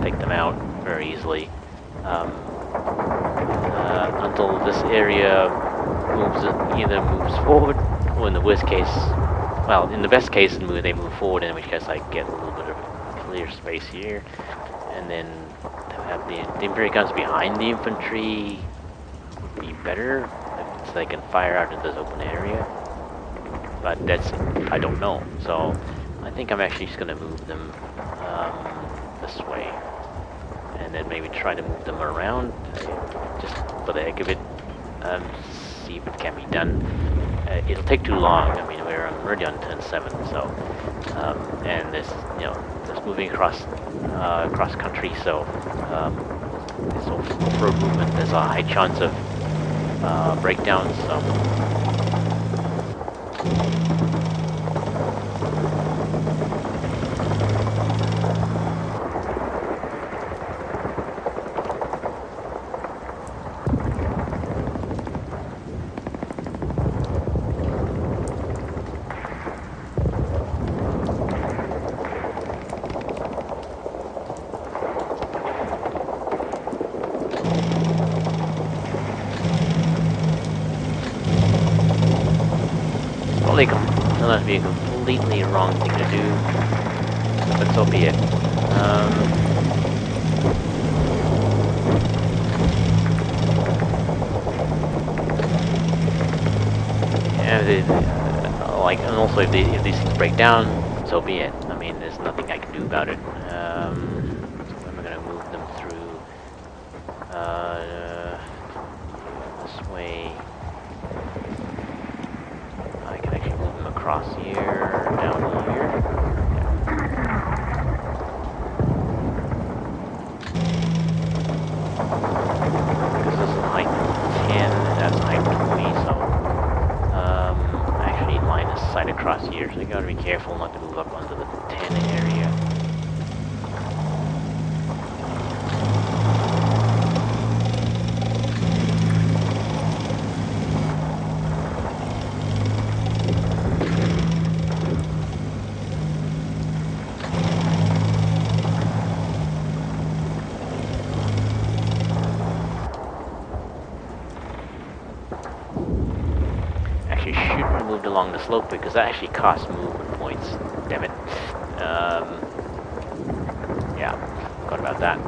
S1: take them out very easily. Until this area either moves forward, or in the worst case, well, in the best case, they move forward, in which case I get a little bit of clear space here, and then to have the infantry guns behind the infantry would be better, so they can fire out into this open area. But I don't know. So I think I'm actually just going to move them this way, and then maybe try to move them around just for the heck of it. See if it can be done. It'll take too long. I mean, we're already on turn 7, so and this moving across country, so this off-road movement, there's a high chance of breakdowns. So. It'll be a completely wrong thing to do, but so be it. And and also if these things break down, so be it. I mean, there's nothing I can do about it. So I'm gonna move them through this way. I can actually move them across here, down here. Because this is height 10, and that's height 20, so actually line is sight across here, so you gotta be careful not to move up onto the 10 area. Moved along the slope because that actually costs movement points. Damn it. Yeah, forgot about that.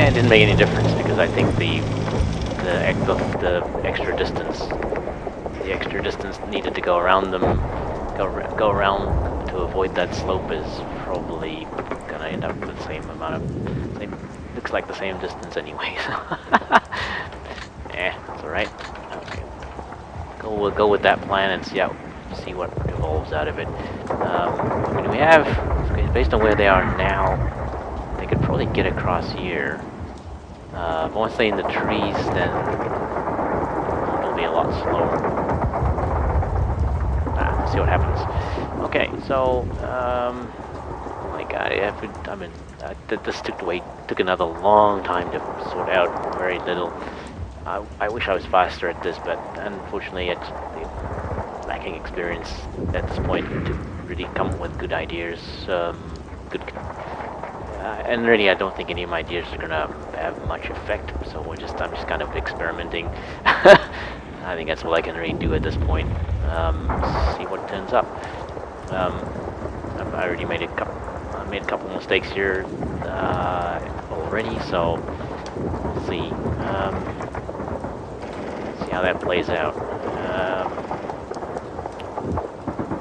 S1: It didn't make any difference because I think the extra distance needed to go around them, go around to avoid that slope is probably gonna end up with the same amount of looks like the same distance anyway. So that's all right. Okay, we'll go with that plan and see what evolves out of it. I mean, we have based on where they are now, they could probably get across here. But once they're in the trees, then it'll be a lot slower. Let's see what happens. Okay, so oh my god, this took another long time to sort out. Very little. I wish I was faster at this, but unfortunately, it's lacking experience at this point to really come up with good ideas. And really, I don't think any of my ideas are gonna have much effect. So I'm just kind of experimenting. I think that's all I can really do at this point. See what turns up. I already made a couple mistakes here already, so we'll see. See how that plays out.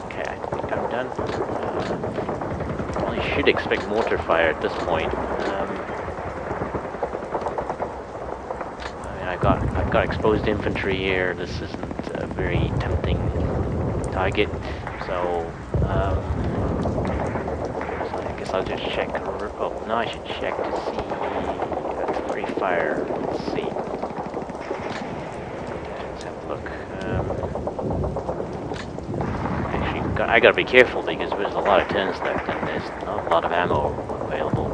S1: Okay, I think I'm done. Probably should expect mortar fire at this point. I mean, I've got exposed infantry here. This isn't a very tempting target, so I guess I'll just check. Oh no, I should check to see artillery fire. Let's see. Let's have a look. Actually, I gotta be careful because there's a lot of turns left and there's not a lot of ammo available.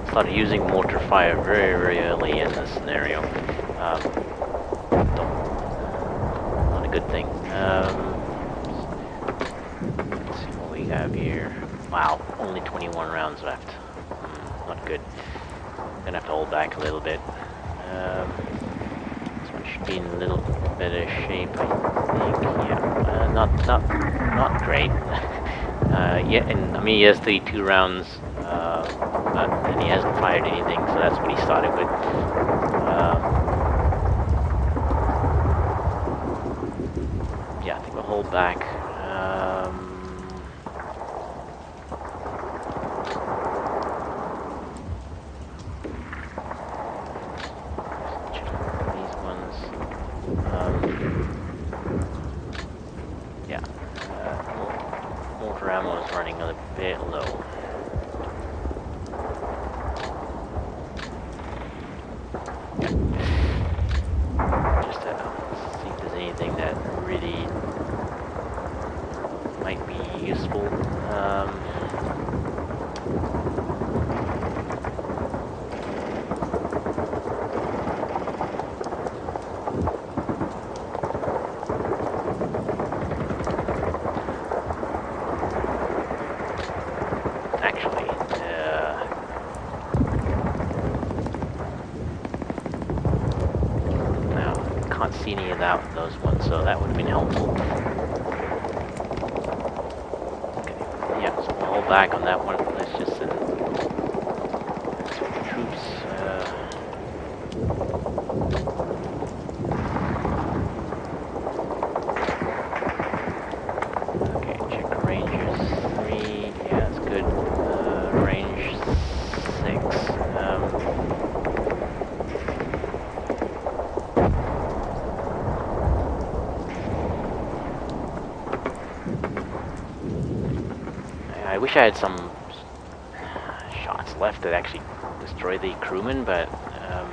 S1: Started using mortar fire very, very early in this scenario. Not a good thing. Let's see what we have here. Wow, only 21 rounds left. Not good. I'm gonna have to hold back a little bit. This one should be in a little better shape, I think. Yeah, not great. Yeah, and I mean he has 32 rounds, and he hasn't fired anything, so that's what he started with. Yeah, I think we'll hold back. Mortar ammo is running a bit low. Yeah. Just see if anything that really might be useful. Actually, now can't see any of those ones, so that would have been helpful. Yeah, so we'll hold back on that one. Let's just send some troops. Okay, check Rangers 3. Yeah, that's good. Range 6. I wish I had some shots left that actually destroy the crewmen, but I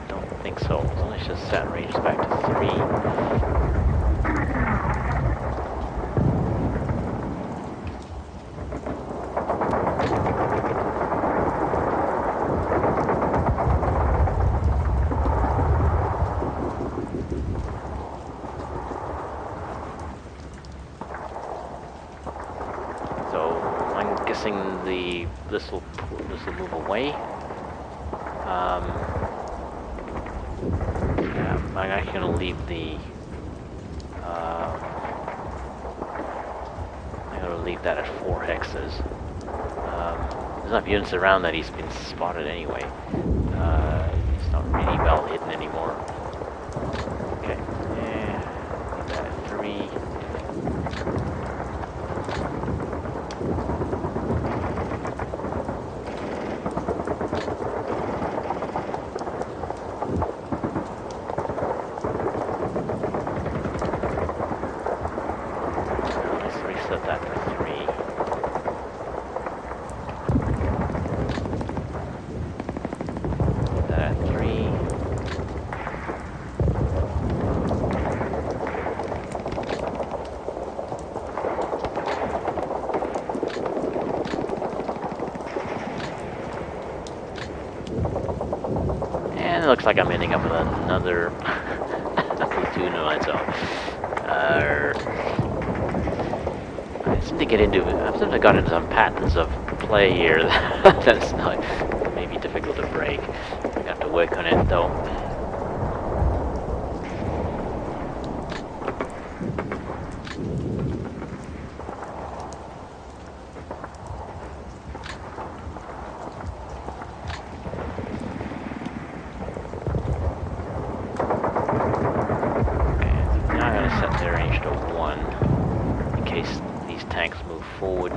S1: don't think so. So let's just set ranges back to 3. This will move away. Yeah, I'm actually going to leave the. I'm going to leave that at 4 hexes. There's enough units around that he's been spotted anyway. It's not really well hidden anymore. Okay, yeah, leave that at 3. It looks like I'm ending up with another platoon of its own. I seem to get into. I've sort of got into some patterns of play here that's not maybe difficult to break. I have to work on it though. Forward.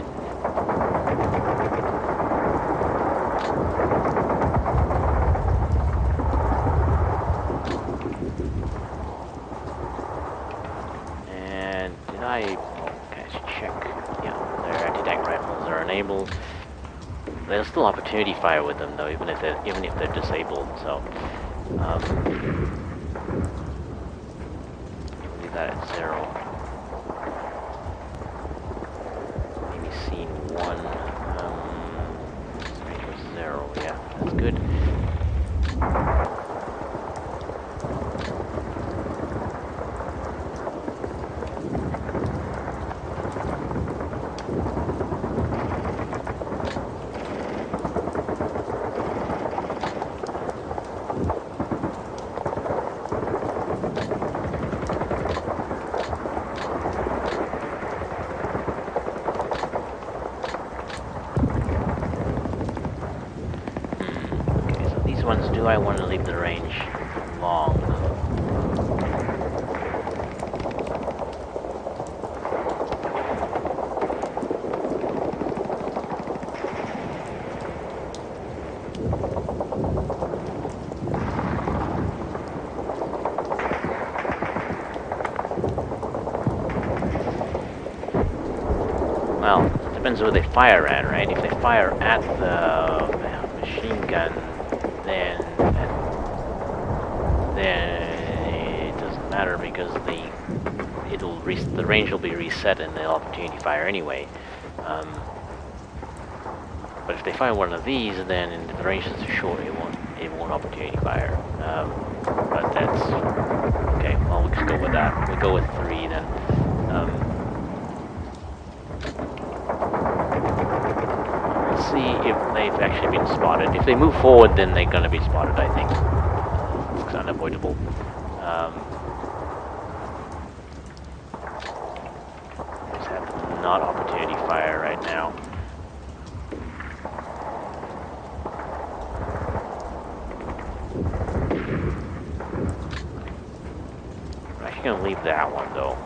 S1: And did I? Okay, I should check. Yeah, their anti-tank rifles are enabled. There's still opportunity fire with them though, even if they're disabled. So leave that at 0. Scene 1, range was 0, yeah, that's good. Ones do I want to leave the range long? Well, it depends where they fire at, right? If they fire at the machine gun, then it doesn't matter because the range will be reset and they'll opportunity fire anyway. But if they fire one of these, then if the range is too short, it won't opportunity fire. But that's okay. Well, we'll just go with that. We'll go with 3 then. We'll see if they've actually been spotted. If they move forward, then they're going to be spotted, I think. It's unavoidable. Just have them not opportunity fire right now. I'm actually going to leave that one though.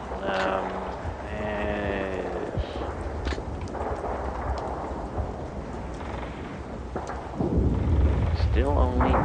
S1: Still only 2.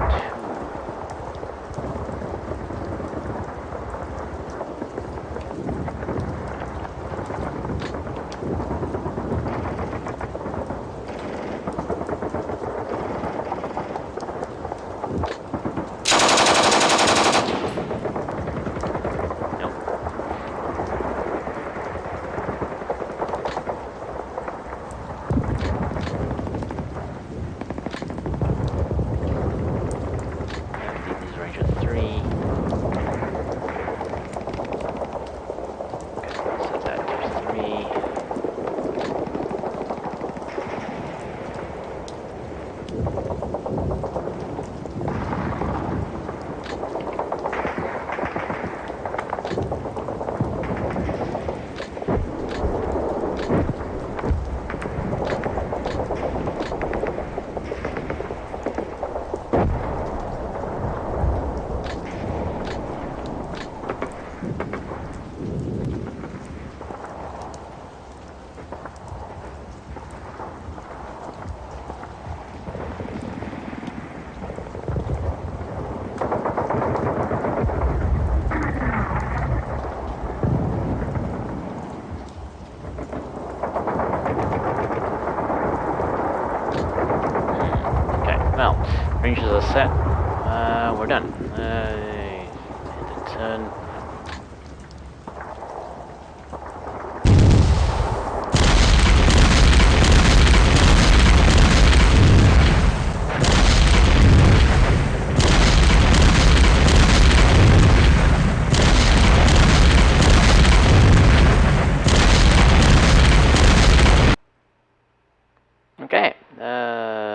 S1: Ranges are set. We're done. End of turn.